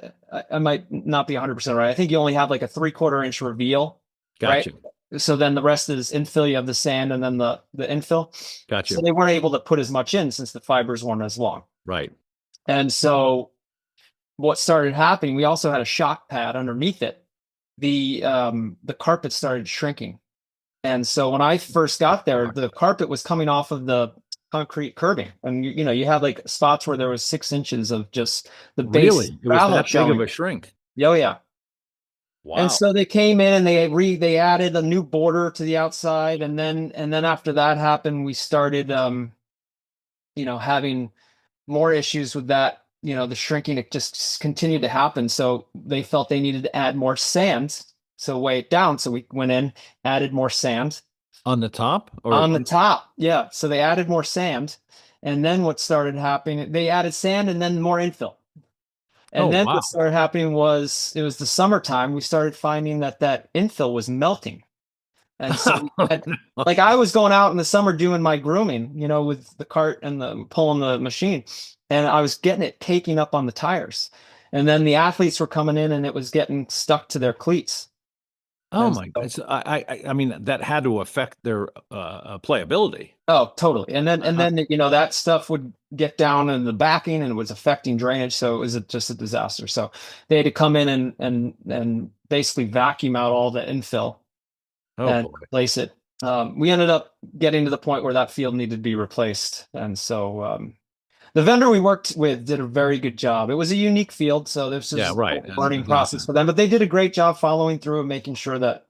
S3: I might not be 100% right. I think you only have like a 3/4 inch reveal.
S2: Gotcha.
S3: Right. So then the rest is infill. You have the sand and then the infill.
S2: Gotcha.
S3: So they weren't able to put as much in since the fibers weren't as long.
S2: Right.
S3: And so what started happening, we also had a shock pad underneath it. The carpet started shrinking. And so when I first got there, the carpet was coming off of the concrete curbing. And you had like spots where there was 6 inches of just the base.
S2: Really? It was
S3: gravel
S2: that big
S3: showing.
S2: of a shrink.
S3: Oh yeah.
S2: Wow.
S3: And so they came in and they added a new border to the outside, and then after that happened, we started having more issues with that. The shrinking, it just continued to happen. So they felt they needed to add more sand, so weigh it down. So we went in, added more sand
S2: On the top? Or
S3: on the top. Yeah. So they added more sand. And then what started happening, they added sand and then more infill. And then what started happening was, it was the summertime, we started finding that infill was melting. And so like I was going out in the summer doing my grooming, with the cart and pulling the machine, and I was getting it caking up on the tires. And then the athletes were coming in and it was getting stuck to their cleats.
S2: Oh my God. I mean, that had to affect their playability.
S3: Oh, totally. And then that stuff would get down in the backing and it was affecting drainage. So it was just a disaster. So they had to come in and basically vacuum out all the infill and replace it. We ended up getting to the point where that field needed to be replaced. And so the vendor we worked with did a very good job. It was a unique field, so this is a learning process for them. But they did a great job following through and making sure that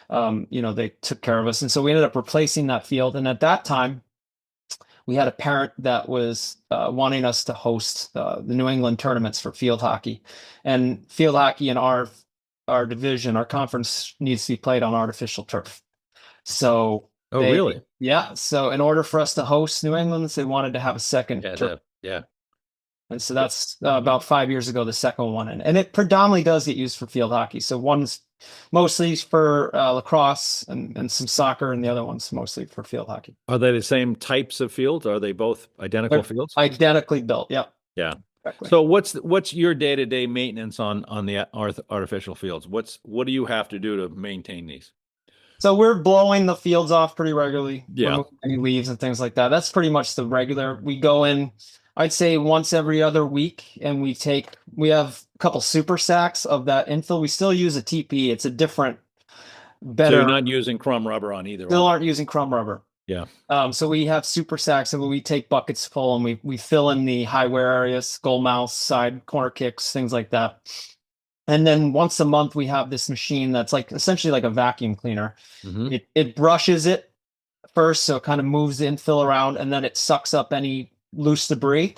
S3: they took care of us. And so we ended up replacing that field. And at that time, we had a parent that was wanting us to host the New England tournaments for field hockey. And field hockey in our division, our conference, needs to be played on artificial turf. So
S2: really?
S3: Yeah. So in order for us to host New England, they wanted to have a second turf.
S2: Yeah.
S3: And so that's about 5 years ago, the second one. And it predominantly does get used for field hockey. So one's mostly for lacrosse and some soccer, and the other one's mostly for field hockey.
S2: Are they the same types of fields? Are they both identical fields?
S3: Identically built. Yeah.
S2: Yeah.
S3: Exactly.
S2: So what's your day-to-day maintenance on the artificial fields? What do you have to do to maintain these?
S3: So we're blowing the fields off pretty regularly.
S2: Yeah.
S3: Removing any leaves and things like that. That's pretty much the regular. We go in, I'd say once every other week, and we have a couple super sacks of that infill. We still use a TP. It's a different, better.
S2: So you're not using crumb rubber on either.
S3: Still aren't using crumb rubber.
S2: Yeah.
S3: So we have super sacks, and we take buckets full, and we fill in the high wear areas, goal mouths, side corner kicks, things like that. And then once a month, we have this machine that's essentially like a vacuum cleaner.
S2: Mm-hmm.
S3: It brushes it first, so it kind of moves the infill around, and then it sucks up any loose debris.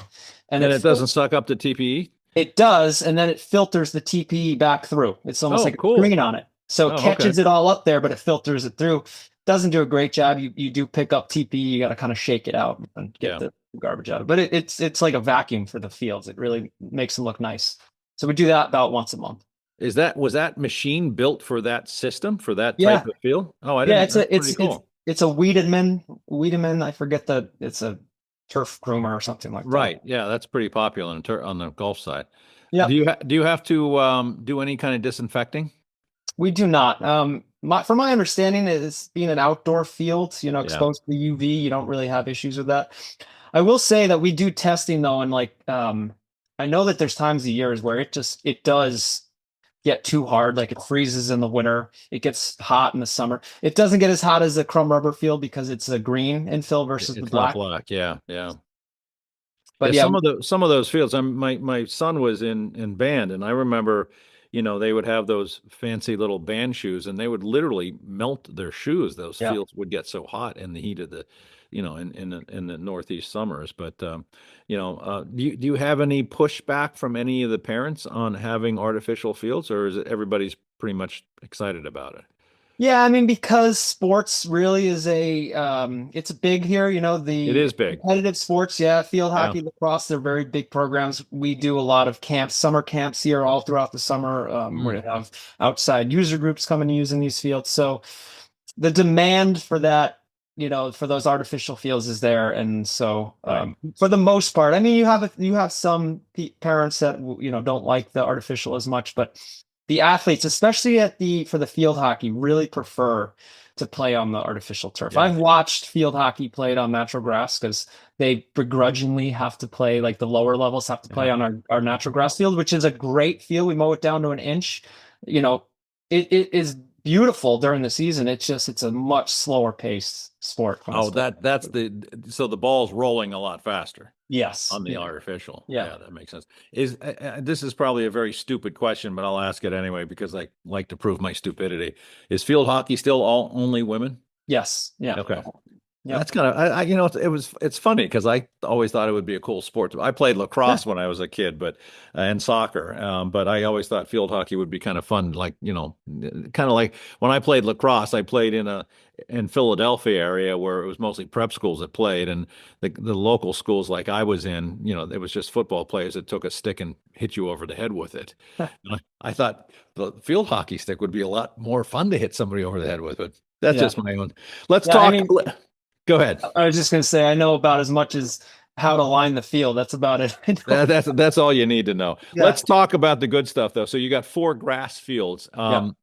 S2: And it doesn't suck up the TPE?
S3: It does, and then it filters the TPE back through. It's almost like a
S2: cool.
S3: screen on it. So it catches
S2: okay.
S3: it all up there, but it filters it through. Doesn't do a great job. You do pick up TPE, you got to kind of shake it out and get the garbage out. But it's like a vacuum for the fields. It really makes them look nice. So we do that about once a month.
S2: Was that machine built for that system, for that type of field? Oh, I didn't.
S3: It's a Wiedemann. I forget it's a turf groomer or something like that.
S2: Right. Yeah, that's pretty popular on the golf side.
S3: Yeah.
S2: Do you have to do any kind of disinfecting?
S3: We do not. From my understanding, is being an outdoor field, exposed to the UV, you don't really have issues with that. I will say that we do testing though, and I know that there's times of years where it does get too hard, like it freezes in the winter, it gets hot in the summer. It doesn't get as hot as a crumb rubber field because it's a green infill versus the black.
S2: Not black, yeah.
S3: But
S2: some of those fields. My son was in band, and I remember, they would have those fancy little band shoes, and they would literally melt their shoes. Those fields would get so hot in the heat of the, in the Northeast summers. But do you have any pushback from any of the parents on having artificial fields, or is it everybody's pretty much excited about it?
S3: Yeah, I mean, because sports really is it's big here,
S2: it is big.
S3: Competitive sports. Yeah. Field hockey, lacrosse, they're very big programs. We do a lot of camps, summer camps here all throughout the summer. We're going to have outside user groups coming and using these fields. So the demand for that, for those artificial fields is there. And so for the most part, I mean, you have some parents that, don't like the artificial as much, but the athletes, especially for the field hockey, really prefer to play on the artificial turf. I've watched field hockey played on natural grass because they begrudgingly have to play, like the lower levels have to play on our natural grass field, which is a great field. We mow it down to an inch. It is beautiful during the season. It's a much slower paced sport.
S2: So the ball's rolling a lot faster.
S3: Yes.
S2: On the artificial.
S3: Yeah,
S2: that makes sense. This is probably a very stupid question, but I'll ask it anyway because I like to prove my stupidity. Is field hockey still only women?
S3: Yes. Yeah.
S2: Okay. Yeah, that's kind of it's funny because I always thought it would be a cool sport. I played lacrosse when I was a kid, and soccer, but I always thought field hockey would be kind of fun. Like kind of like when I played lacrosse, I played in Philadelphia area where it was mostly prep schools that played, and the local schools like I was in, it was just football players that took a stick and hit you over the head with it. I thought the field hockey stick would be a lot more fun to hit somebody over the head with, but that's just my own. Let's talk. Go ahead.
S3: I was just going to say, I know about as much as how to line the field. That's about it.
S2: That's all you need to know. Yeah. Let's talk about the good stuff, though. So you got 4 grass fields. So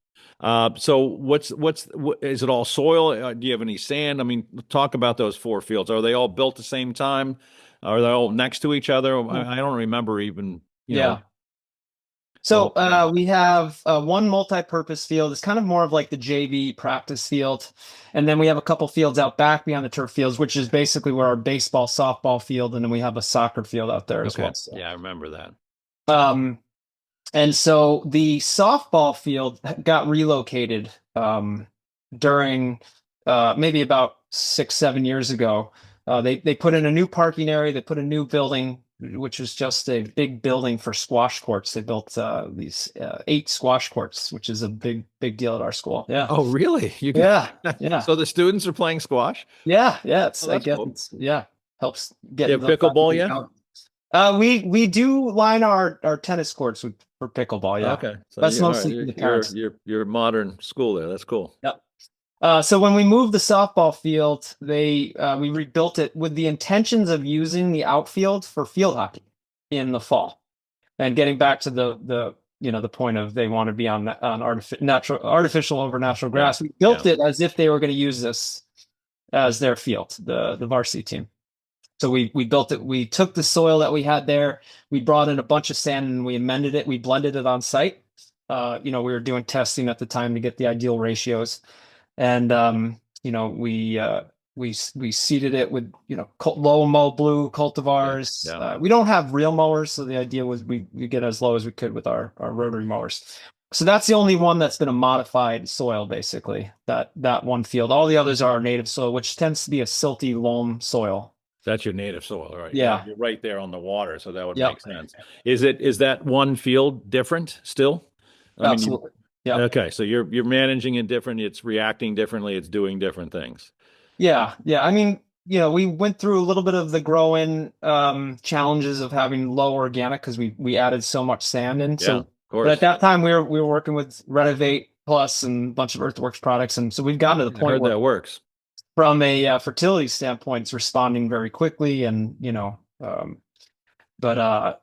S2: is it all soil? Do you have any sand? I mean, talk about those 4 fields. Are they all built the same time? Are they all next to each other? I don't remember even.
S3: So we have one multi-purpose field. It's kind of more of like the JV practice field. And then we have a couple fields out back beyond the turf fields, which is basically where our baseball, softball field, and then we have a soccer field out there as well. So.
S2: Yeah, I remember that.
S3: And so the softball field got relocated during maybe about 6-7 years ago. They put in a new parking area. They put a new building, which was just a big building for squash courts. They built these 8 squash courts, which is a big deal at our school. Yeah.
S2: Oh, really?
S3: Yeah.
S2: So the students are playing squash?
S3: Yeah. I guess cool. Helps get.
S2: You have pickleball yet?
S3: We do line our tennis courts for pickleball. Yeah.
S2: Okay. So
S3: that's mostly the parents.
S2: You're modern school there. That's cool.
S3: Yep. So when we moved the softball field, we rebuilt it with the intentions of using the outfield for field hockey in the fall, and getting back to the point of they want to be on artificial over natural grass. We built it as if they were going to use this as their field, the varsity team. So we built it. We took the soil that we had there. We brought in a bunch of sand and we amended it. We blended it on site. We were doing testing at the time to get the ideal ratios. And we seeded it with low mow blue cultivars. We don't have real mowers, so the idea was we get as low as we could with our rotary mowers. So that's the only one that's been a modified soil, basically. That one field. All the others are native soil, which tends to be a silty loam soil.
S2: That's your native soil, right? Yeah,
S3: Yeah.
S2: you're right there on the water, so that would
S3: Yep.
S2: make sense. Is that one field different still? I mean,
S3: Absolutely. Yep.
S2: okay, so you're managing it different, it's reacting differently, it's doing different things.
S3: Yeah. Yeah. I mean, we went through a little bit of the growing challenges of having low organic because we added so much sand in.
S2: Yeah, of
S3: But at
S2: course.
S3: that time we were working with Renovate Plus and a bunch of Earthworks products, and so we've gotten to the
S2: I
S3: point
S2: heard
S3: where,
S2: that works.
S3: from a fertility standpoint, it's responding very quickly, and but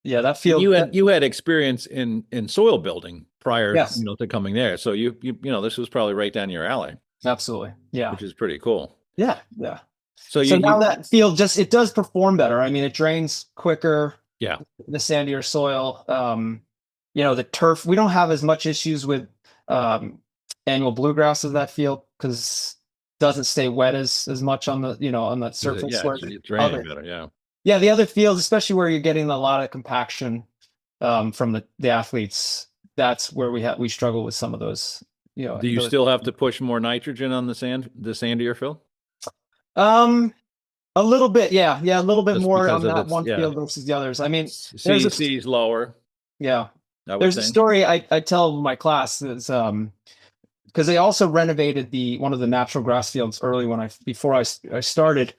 S3: yeah, that field.
S2: You had experience in soil building prior,
S3: Yes,
S2: to coming there. So this was probably right down your alley,
S3: absolutely. Yeah,
S2: which is pretty cool.
S3: yeah, yeah.
S2: So
S3: So now
S2: you
S3: that field it does perform better. I mean, it drains quicker,
S2: yeah,
S3: the sandier soil. The turf, we don't have as much issues with um, annual bluegrass as that field because it doesn't stay wet as much on on that surface.
S2: yeah,
S3: Where
S2: it's
S3: the
S2: draining
S3: other,
S2: better, yeah.
S3: yeah, the other fields, especially where you're getting a lot of compaction from the athletes, that's where we struggle with some of those.
S2: Do you
S3: Those.
S2: still have to push more nitrogen on the sandier fill?
S3: Um, a little bit, yeah, a little bit
S2: Just
S3: more
S2: because
S3: on
S2: of
S3: that
S2: its,
S3: one
S2: yeah,
S3: field versus the others. I mean, there's a
S2: CEC is lower,
S3: yeah,
S2: I would
S3: there's a
S2: think.
S3: story I tell my class is because they also renovated one of the natural grass fields early before I started.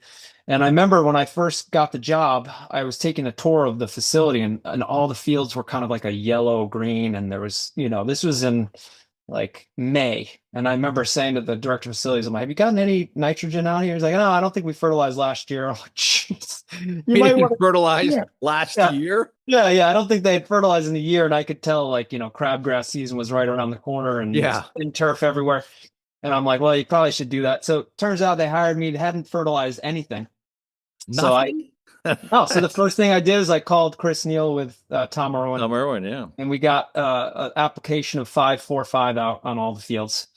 S3: And I remember when I first got the job, I was taking a tour of the facility, and all the fields were kind of like a yellow green. And there was, this was in like May. And I remember saying to the director of facilities, I'm like, have you gotten any nitrogen out here? He's like, no, I don't think we fertilized last year. I'm like, jeez, you
S2: We
S3: might
S2: didn't
S3: want to,
S2: fertilize
S3: yeah,
S2: last
S3: yeah.
S2: year.
S3: Yeah. I don't think they had fertilized in a year. And I could tell, like, crabgrass season was right around the corner and
S2: Yeah,
S3: in turf everywhere. And I'm like, well, you probably should do that. So it turns out they hired me, they hadn't fertilized anything. So
S2: nothing.
S3: so the first thing I did is I called Chris Neal with Tom Irwin,
S2: Tom Irwin, yeah.
S3: and we got an application of 5-4-5 out on all the fields,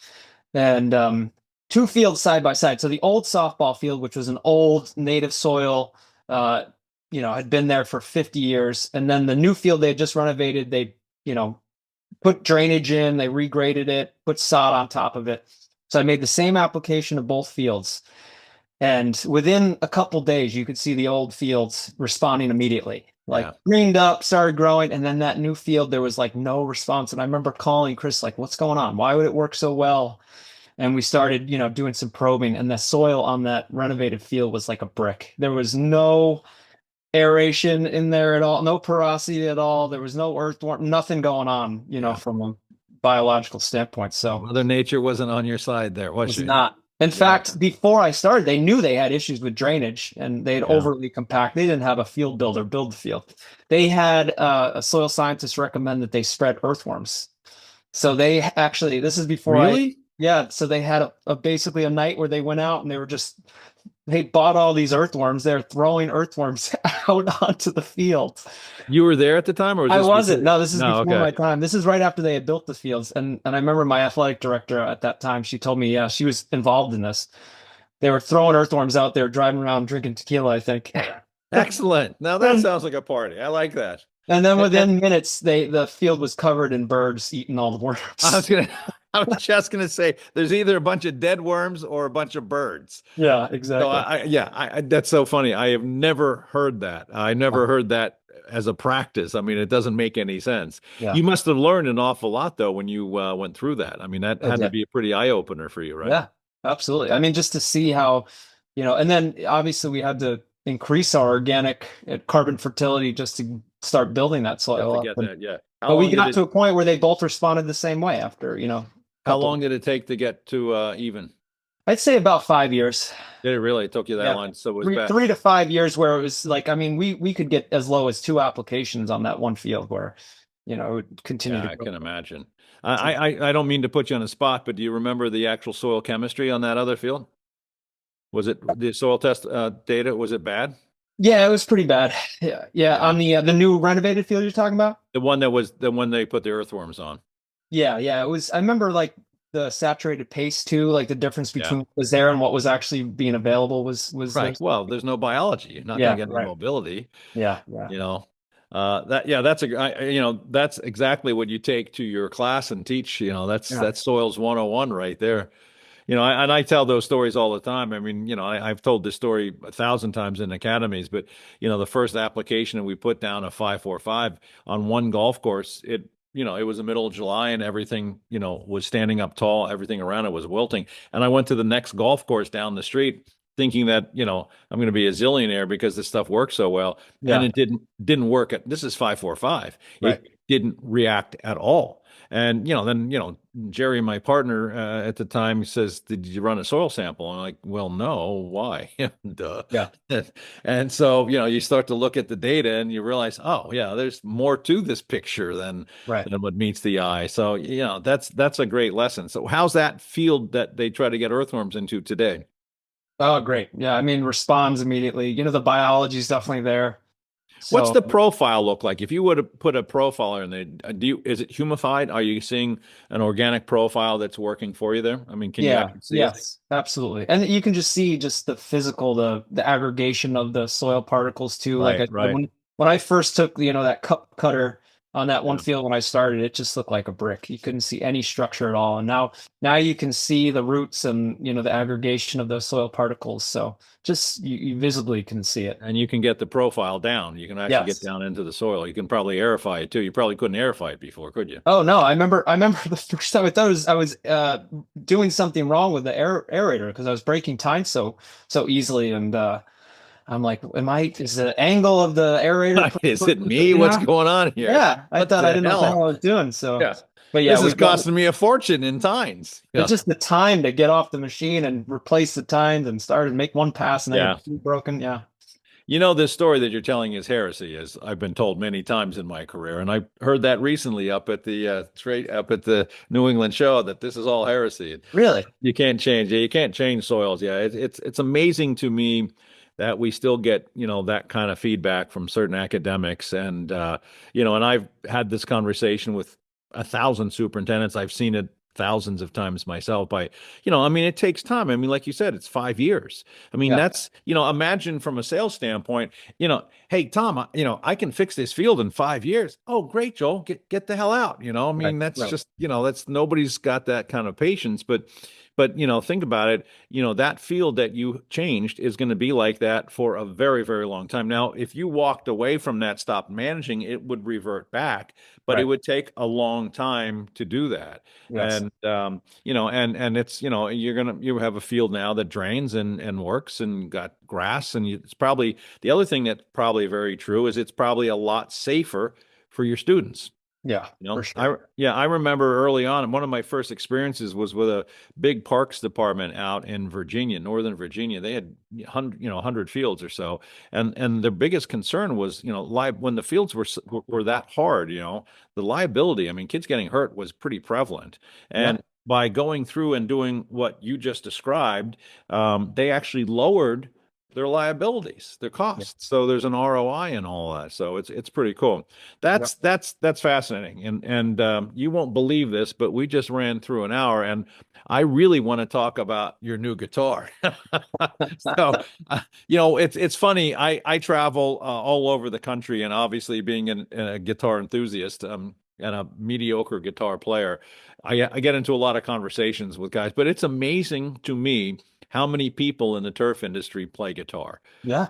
S3: and two fields side by side. So the old softball field, which was an old native soil, had been there for 50 years, and then the new field they had just renovated. They, put drainage in, they regraded it, put sod on top of it. So I made the same application of both fields. And within a couple days, you could see the old fields responding immediately, like
S2: Yeah.
S3: greened up, started growing. And then that new field, there was like no response. And I remember calling Chris, like, what's going on? Why would it work so well? And we started, doing some probing, and the soil on that renovated field was like a brick. There was no aeration in there at all, no porosity at all. There was no earthworm, nothing going on,
S2: Yeah.
S3: from a biological standpoint. So
S2: Mother Nature wasn't on your side there, was
S3: was
S2: she?
S3: not. In fact, before I started, they knew they had issues with drainage, and they had
S2: Yeah.
S3: overly compact. They didn't have a field builder build the field. They had a soil scientist recommend that they spread earthworms. So they actually, this is before
S2: Really?
S3: yeah. So they had basically a night where they went out and they bought all these earthworms. They're throwing earthworms out onto the field.
S2: You were there at the time, or was
S3: I
S2: this
S3: wasn't.
S2: before?
S3: No, this is
S2: No,
S3: before
S2: okay.
S3: my time. This is right after they had built the fields. And I remember my athletic director at that time, she told me, yeah, she was involved in this. They were throwing earthworms out there, driving around drinking tequila, I think.
S2: Excellent. Now that sounds like a party. I like that.
S3: And then
S2: And
S3: within minutes, the field was covered in birds eating all the worms.
S2: I was just gonna say, there's either a bunch of dead worms or a bunch of birds.
S3: Yeah,
S2: So
S3: exactly.
S2: that's so funny. I have never heard that. I never heard that as a practice. I mean, it doesn't make any sense.
S3: Yeah.
S2: You must have learned an awful lot though when you went through that. I mean, that had to be a pretty eye opener for you, right?
S3: Yeah, absolutely. I mean, just to see how, and then obviously we had to increase our organic carbon fertility just to start building that
S2: You have
S3: soil
S2: to
S3: up.
S2: get that. Yeah.
S3: But we got to a point where they both responded the same way after,
S2: How long did it take to get to even?
S3: I'd say about 5 years.
S2: Did it really? It took you that
S3: Yeah.
S2: long? So it was
S3: Three,
S2: bad.
S3: 3 to 5 years where it was like, I mean, we could get as low as 2 applications on that one field where, it would continue
S2: Yeah,
S3: to
S2: I
S3: grow.
S2: can imagine. I don't mean to put you on the spot, but do you remember the actual soil chemistry on that other field? Was it the soil test data? Was it bad?
S3: Yeah, it was pretty bad. Yeah.
S2: Yeah.
S3: On the new renovated field you're talking about?
S2: The one that was the one they put the earthworms on.
S3: Yeah, it was. I remember like the saturated paste too, like the difference
S2: Yeah.
S3: between what was there and what was actually being available was
S2: Right. Well, there's no biology. You're not
S3: Yeah,
S2: going to get any
S3: right.
S2: mobility,
S3: Yeah.
S2: you know. That's exactly what you take to your class and teach.
S3: Yeah.
S2: That's soils 101 right there. And I tell those stories all the time. I mean, I've told this story 1,000 times in academies, but the first application that we put down a 545 on one golf course, it was the middle of July and everything, was standing up tall. Everything around it was wilting. And I went to the next golf course down the street thinking that, I'm going to be a zillionaire because this stuff works so well. And
S3: Yeah.
S2: it didn't work. This is 545.
S3: Right.
S2: It didn't react at all. And, then, Jerry, my partner at the time, says, "Did you run a soil sample?" And I'm like, "Well, no. Why?" Duh.
S3: Yeah.
S2: And so, you start to look at the data and you realize, oh, yeah, there's more to this picture
S3: Right.
S2: than what meets the eye. So, that's a great lesson. So how's that field that they try to get earthworms into today?
S3: Oh, great. Yeah. I mean, responds immediately. The biology is definitely there.
S2: What's
S3: So
S2: the profile look like? If you would have put a profiler in there, is it humified? Are you seeing an organic profile that's working for you there? I mean, can you
S3: yeah,
S2: actually see it?
S3: yes, absolutely. And you can just see just the physical, the aggregation of the soil particles too. Like
S2: Right,
S3: I said,
S2: right.
S3: when I first took, that cutter on that one
S2: Yeah.
S3: field when I started, it just looked like a brick. You couldn't see any structure at all. And now you can see the roots and the aggregation of those soil particles. So just you visibly can see it.
S2: And you can get the profile down. You can actually get
S3: Yes.
S2: down into the soil. You can probably aerify it too. You probably couldn't aerify it before, could you?
S3: Oh no, I remember the first time I was doing something wrong with the aerator because I was breaking time so easily, and I'm like, is the angle of the aerator
S2: Is it me? What's going on here?
S3: Yeah, I
S2: What
S3: thought I
S2: the
S3: didn't know what the hell
S2: hell?
S3: I was doing. So,
S2: Yeah.
S3: but yeah,
S2: This
S3: we
S2: is
S3: got
S2: costing me a fortune in tines.
S3: it's
S2: Yeah.
S3: just the time to get off the machine and replace the tines and start and make one pass and then
S2: Yeah.
S3: you're broken. Yeah.
S2: This story that you're telling is heresy, as I've been told many times in my career, and I heard that recently up at the New England show that this is all heresy.
S3: Really?
S2: You can't change. Yeah, you can't change soils. Yeah, it's amazing to me that we still get that kind of feedback from certain academics, and and I've had this conversation with 1,000 superintendents. I've seen it thousands of times myself. I mean, it takes time. I mean, like you said, it's 5 years. I mean,
S3: Yeah.
S2: that's imagine from a sales standpoint. Hey Tom, I can fix this field in 5 years. Oh, great, Joel, get the hell out. I
S3: Right.
S2: mean, that's
S3: Right.
S2: just that's nobody's got that kind of patience, but think about it. That field that you changed is going to be like that for a very, very long time. Now, if you walked away from that, stopped managing, it would revert back, but it
S3: Right.
S2: would take a long time to do that.
S3: Yes.
S2: And it's you have a field now that drains and works and got grass, and it's probably the other thing that's probably very true is it's probably a lot safer for your students.
S3: Yeah, for
S2: I
S3: sure.
S2: yeah, I remember early on, one of my first experiences was with a big parks department out in Virginia, Northern Virginia. They had 100 fields or so, and their biggest concern was when the fields were that hard, the liability. I mean, kids getting hurt was pretty prevalent,
S3: Yeah.
S2: and by going through and doing what you just described, they actually lowered their liabilities, their
S3: Yeah.
S2: costs. So there's an ROI in all that. So it's pretty cool.
S3: Yeah.
S2: That's fascinating, and you won't believe this, but we just ran through an hour, and I really want to talk about your new guitar. So it's funny. I travel all over the country, and obviously being a guitar enthusiast and a mediocre guitar player, I get into a lot of conversations with guys. But it's amazing to me how many people in the turf industry play guitar
S3: Yeah.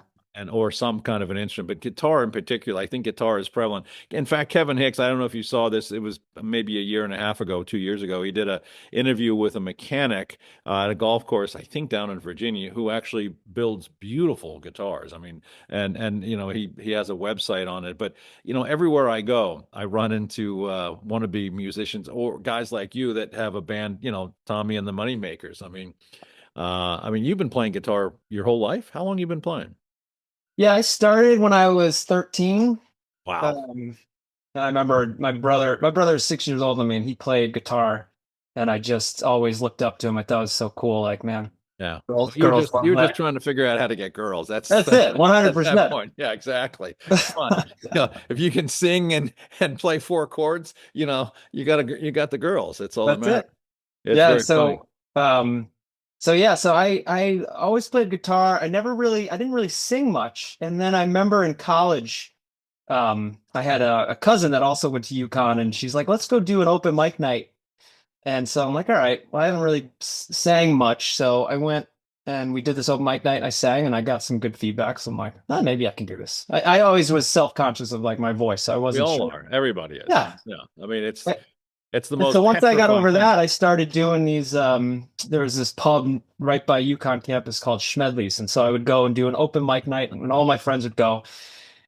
S2: or some kind of an instrument, but guitar in particular. I think guitar is prevalent. In fact, Kevin Hicks, I don't know if you saw this, it was maybe a year and a half ago, 2 years ago, he did a interview with a mechanic at a golf course, I think down in Virginia, who actually builds beautiful guitars. I mean, and he has a website on it, but everywhere I go, I run into wannabe musicians or guys like you that have a band, Tommy and the Moneymakers. I mean, you've been playing guitar your whole life. How long you been playing?
S3: Yeah, I started when I was 13.
S2: Wow.
S3: Um, I remember my brother is 6 years older than me, and he played guitar, and I just always looked up to him. I thought it was so cool. Like, man,
S2: Yeah. Well,
S3: girls love
S2: you're just
S3: that.
S2: trying to figure out how to get girls.
S3: That's it,
S2: At that
S3: 100%.
S2: point. Yeah, exactly. Come on. If you can sing and play four chords, you got the girls. It's all that
S3: That's
S2: matters.
S3: it.
S2: It's
S3: Yeah,
S2: very funny.
S3: so I always played guitar. I didn't really sing much. And then I remember in college, I had a cousin that also went to UConn, and she's like, let's go do an open mic night. And so I'm like, all right, well, I haven't really sang much. So I went and we did this open mic night. And I sang and I got some good feedback. So I'm like, oh, maybe I can do this. I always was self-conscious of like my voice. So I
S2: We
S3: wasn't
S2: all
S3: sure.
S2: are. Everybody is.
S3: Yeah.
S2: Yeah. I mean, it's the
S3: And
S2: most
S3: so once I got
S2: petrifying
S3: over
S2: thing.
S3: that, I started doing these. There was this pub right by UConn campus called Schmedley's. And so I would go and do an open mic night and all my friends would go.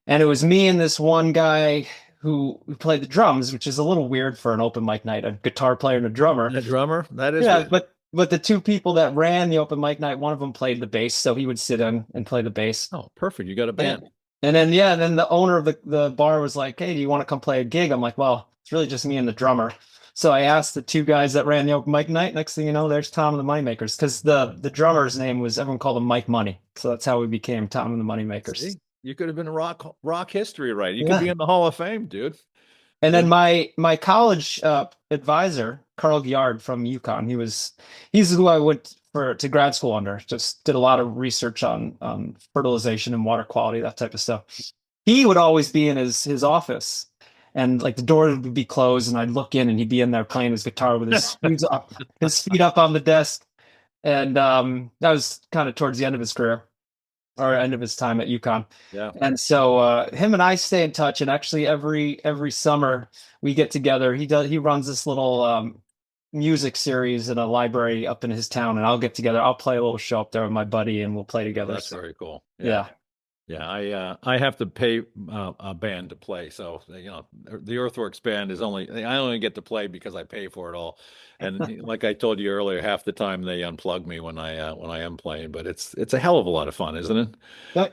S3: And it was me and this one guy who played the drums, which is a little weird for an open mic night, a guitar player and a drummer.
S2: A drummer? That is
S3: Yeah,
S2: weird.
S3: but the two people that ran the open mic night, one of them played the bass, so he would sit in and play the bass.
S2: Oh, perfect. You got a band.
S3: And then yeah, then the owner of the bar was like, "Hey, do you want to come play a gig?" I'm like, "Well, it's really just me and the drummer." So I asked the two guys that ran the open mic night. Next thing you know, there's Tom and the Moneymakers, because the drummer's name was, everyone called him Mike Money, so that's how we became Tom and the Moneymakers.
S2: See? You could have been a rock history, right? You
S3: Yeah.
S2: could be in the Hall of Fame, dude.
S3: And then my college advisor, Carl Giard from UConn, he's who I went to grad school under. Just did a lot of research on fertilization and water quality, that type of stuff. He would always be in his office, and like the door would be closed, and I'd look in, and he'd be in there playing his guitar with his feet up on the desk. And that was kind of towards the end of his career, or end of his time at UConn.
S2: Yeah.
S3: And so him and I stay in touch, and actually every summer we get together. He runs this little music series in a library up in his town, and I'll get together. I'll play a little show up there with my buddy, and we'll play together.
S2: That's very cool.
S3: Yeah.
S2: Yeah, I have to pay a band to play, so the Earthworks band I only get to play because I pay for it all, and like I told you earlier, half the time they unplug me when I am playing, but it's a hell of a lot of fun, isn't it?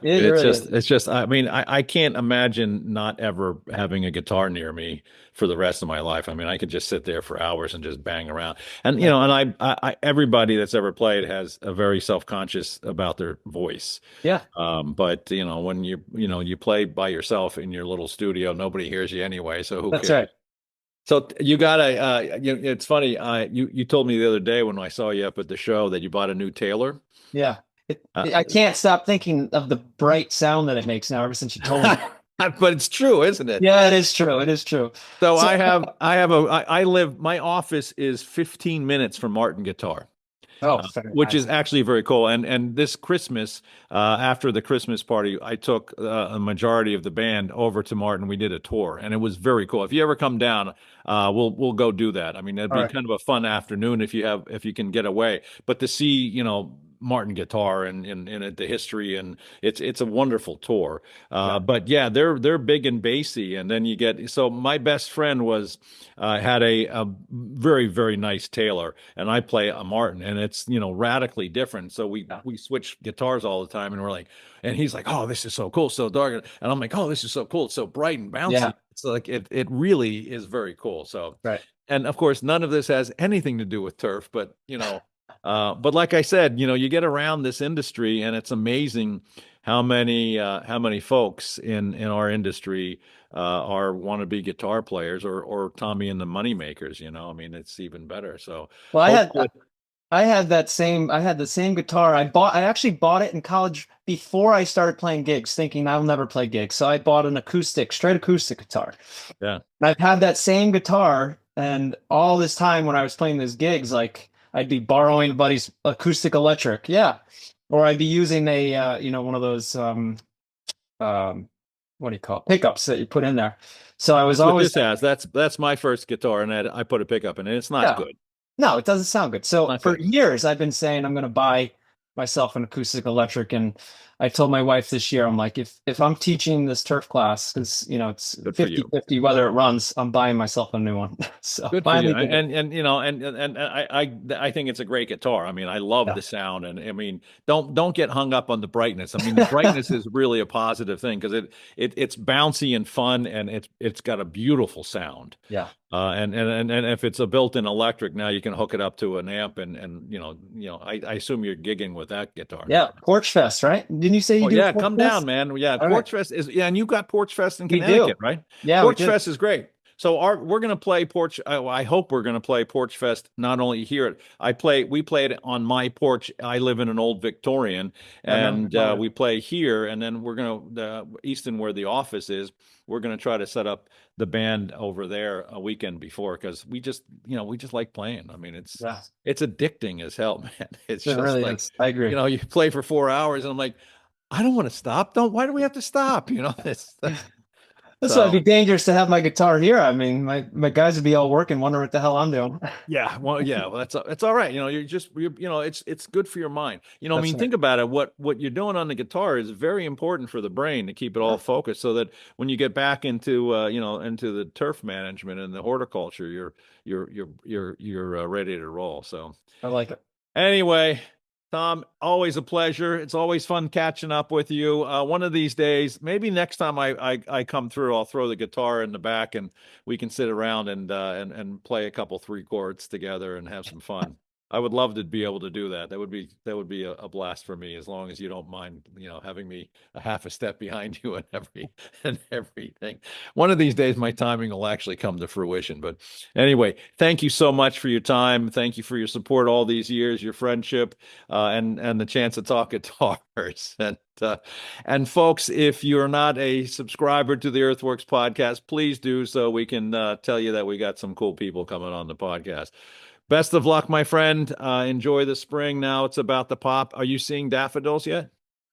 S2: It's just I mean I can't imagine not ever having a guitar near me for the rest of my life. I mean, I could just sit there for hours and just bang around, and and I everybody that's ever played has a very self-conscious about their voice.
S3: Yeah.
S2: But when you play by yourself in your little studio, nobody hears you anyway. So who
S3: That's
S2: cares?
S3: right.
S2: So you got it's funny. You told me the other day when I saw you up at the show that you bought a new Taylor.
S3: Yeah. I can't stop thinking of the bright sound that it makes now ever since you told me.
S2: But it's true, isn't it?
S3: Yeah, it is true. It is true.
S2: So my office is 15 minutes from Martin Guitar. Which is actually very cool. And this Christmas, after the Christmas party, I took a majority of the band over to Martin. We did a tour, and it was very cool. If you ever come down, we'll go do that. I mean, it'd be kind of a fun afternoon if you can get away. But to see, Martin Guitar and the history, and it's a wonderful tour. But yeah, they're big and bassy, and then so my best friend had a very, very nice Taylor, and I play a Martin, and it's radically different. So we switch guitars all the time, and we're like, and he's like, oh, this is so cool, so dark, and I'm like, oh, this is so cool, it's so bright and bouncy.
S3: Yeah.
S2: It's like it really is very cool. So
S3: right.
S2: And of course, none of this has anything to do with turf, but but like I said, you get around this industry, and it's amazing how many folks in our industry are wannabe guitar players or Tommy and the Moneymakers. I mean, it's even better. So
S3: well, I had the same guitar. I actually bought it in college before I started playing gigs, thinking I'll never play gigs. So I bought an straight acoustic guitar.
S2: Yeah.
S3: And I've had that same guitar, and all this time when I was playing those gigs, like I'd be borrowing a buddy's acoustic electric. Yeah. Or I'd be using a one of those what do you call it? Pickups that you put in there. So I was always
S2: that's my first guitar, and I put a pickup in it. It's not good.
S3: No, it doesn't sound good. So for years, I've been saying I'm going to buy myself an acoustic electric, and I told my wife this year, I'm like, if I'm teaching this turf class, because it's 50-50 whether it runs, I'm buying myself a new one. So
S2: good for you. And I think it's a great guitar. I mean, I love the sound, and I mean, don't get hung up on the brightness. I mean, the brightness is really a positive thing, because it's bouncy and fun, and it's got a beautiful sound.
S3: Yeah.
S2: And if it's a built-in electric, now you can hook it up to an amp, and I assume you're gigging with that guitar.
S3: Yeah, Porch Fest, right? Didn't you say you do?
S2: Yeah,
S3: Porch
S2: come
S3: Fest?
S2: down, man. Yeah,
S3: All
S2: Porch Fest is and you got Porch Fest in Connecticut, right?
S3: Yeah,
S2: Porch Fest is great. So we're going to play Porch. I hope we're going to play Porch Fest not only here. We played on my porch. I live in an old Victorian, and we play here. And then we're going to Easton, where the office is. We're going to try to set up the band over there a weekend before, because we just like playing. I mean, it's addicting as hell, man. It's just
S3: really
S2: like,
S3: is. I agree.
S2: You play for 4 hours, and I'm like, I don't want to stop. Why do we have to stop?
S3: That's why it'd be dangerous to have my guitar here. I mean, my guys would be all working, wondering what the hell I'm doing.
S2: Yeah, well, that's all right. It's good for your mind. I mean, think about it. What you're doing on the guitar is very important for the brain to keep it all focused, so that when you get back into into the turf management and the horticulture, you're ready to roll. So
S3: I like it.
S2: Anyway, Tom, always a pleasure. It's always fun catching up with you. One of these days, maybe next time I come through, I'll throw the guitar in the back and we can sit around and play a couple 3 chords together and have some fun. I would love to be able to do that. That would be a blast for me, as long as you don't mind, having me a half a step behind you and everything. One of these days, my timing will actually come to fruition. But anyway, thank you so much for your time. Thank you for your support all these years, your friendship, and the chance to talk guitars. And folks, if you're not a subscriber to the Earthworks podcast, please do, so we can tell you that we got some cool people coming on the podcast. Best of luck, my friend. Enjoy the spring. Now it's about to pop. Are you seeing daffodils yet?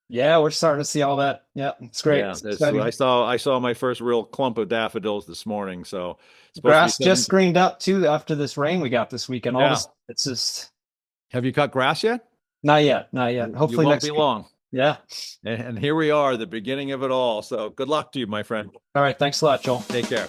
S3: Yeah, we're starting to see all that. Yeah, it's great.
S2: Yeah, I saw my first real clump of daffodils this morning. So
S3: grass just greened up too after this rain we got this weekend. It's just.
S2: Have you cut grass yet?
S3: Not yet. Hopefully
S2: won't
S3: next
S2: be
S3: week.
S2: long.
S3: Yeah.
S2: And here we are, the beginning of it all. So good luck to you, my friend.
S3: All right. Thanks a lot, Joel.
S2: Take care.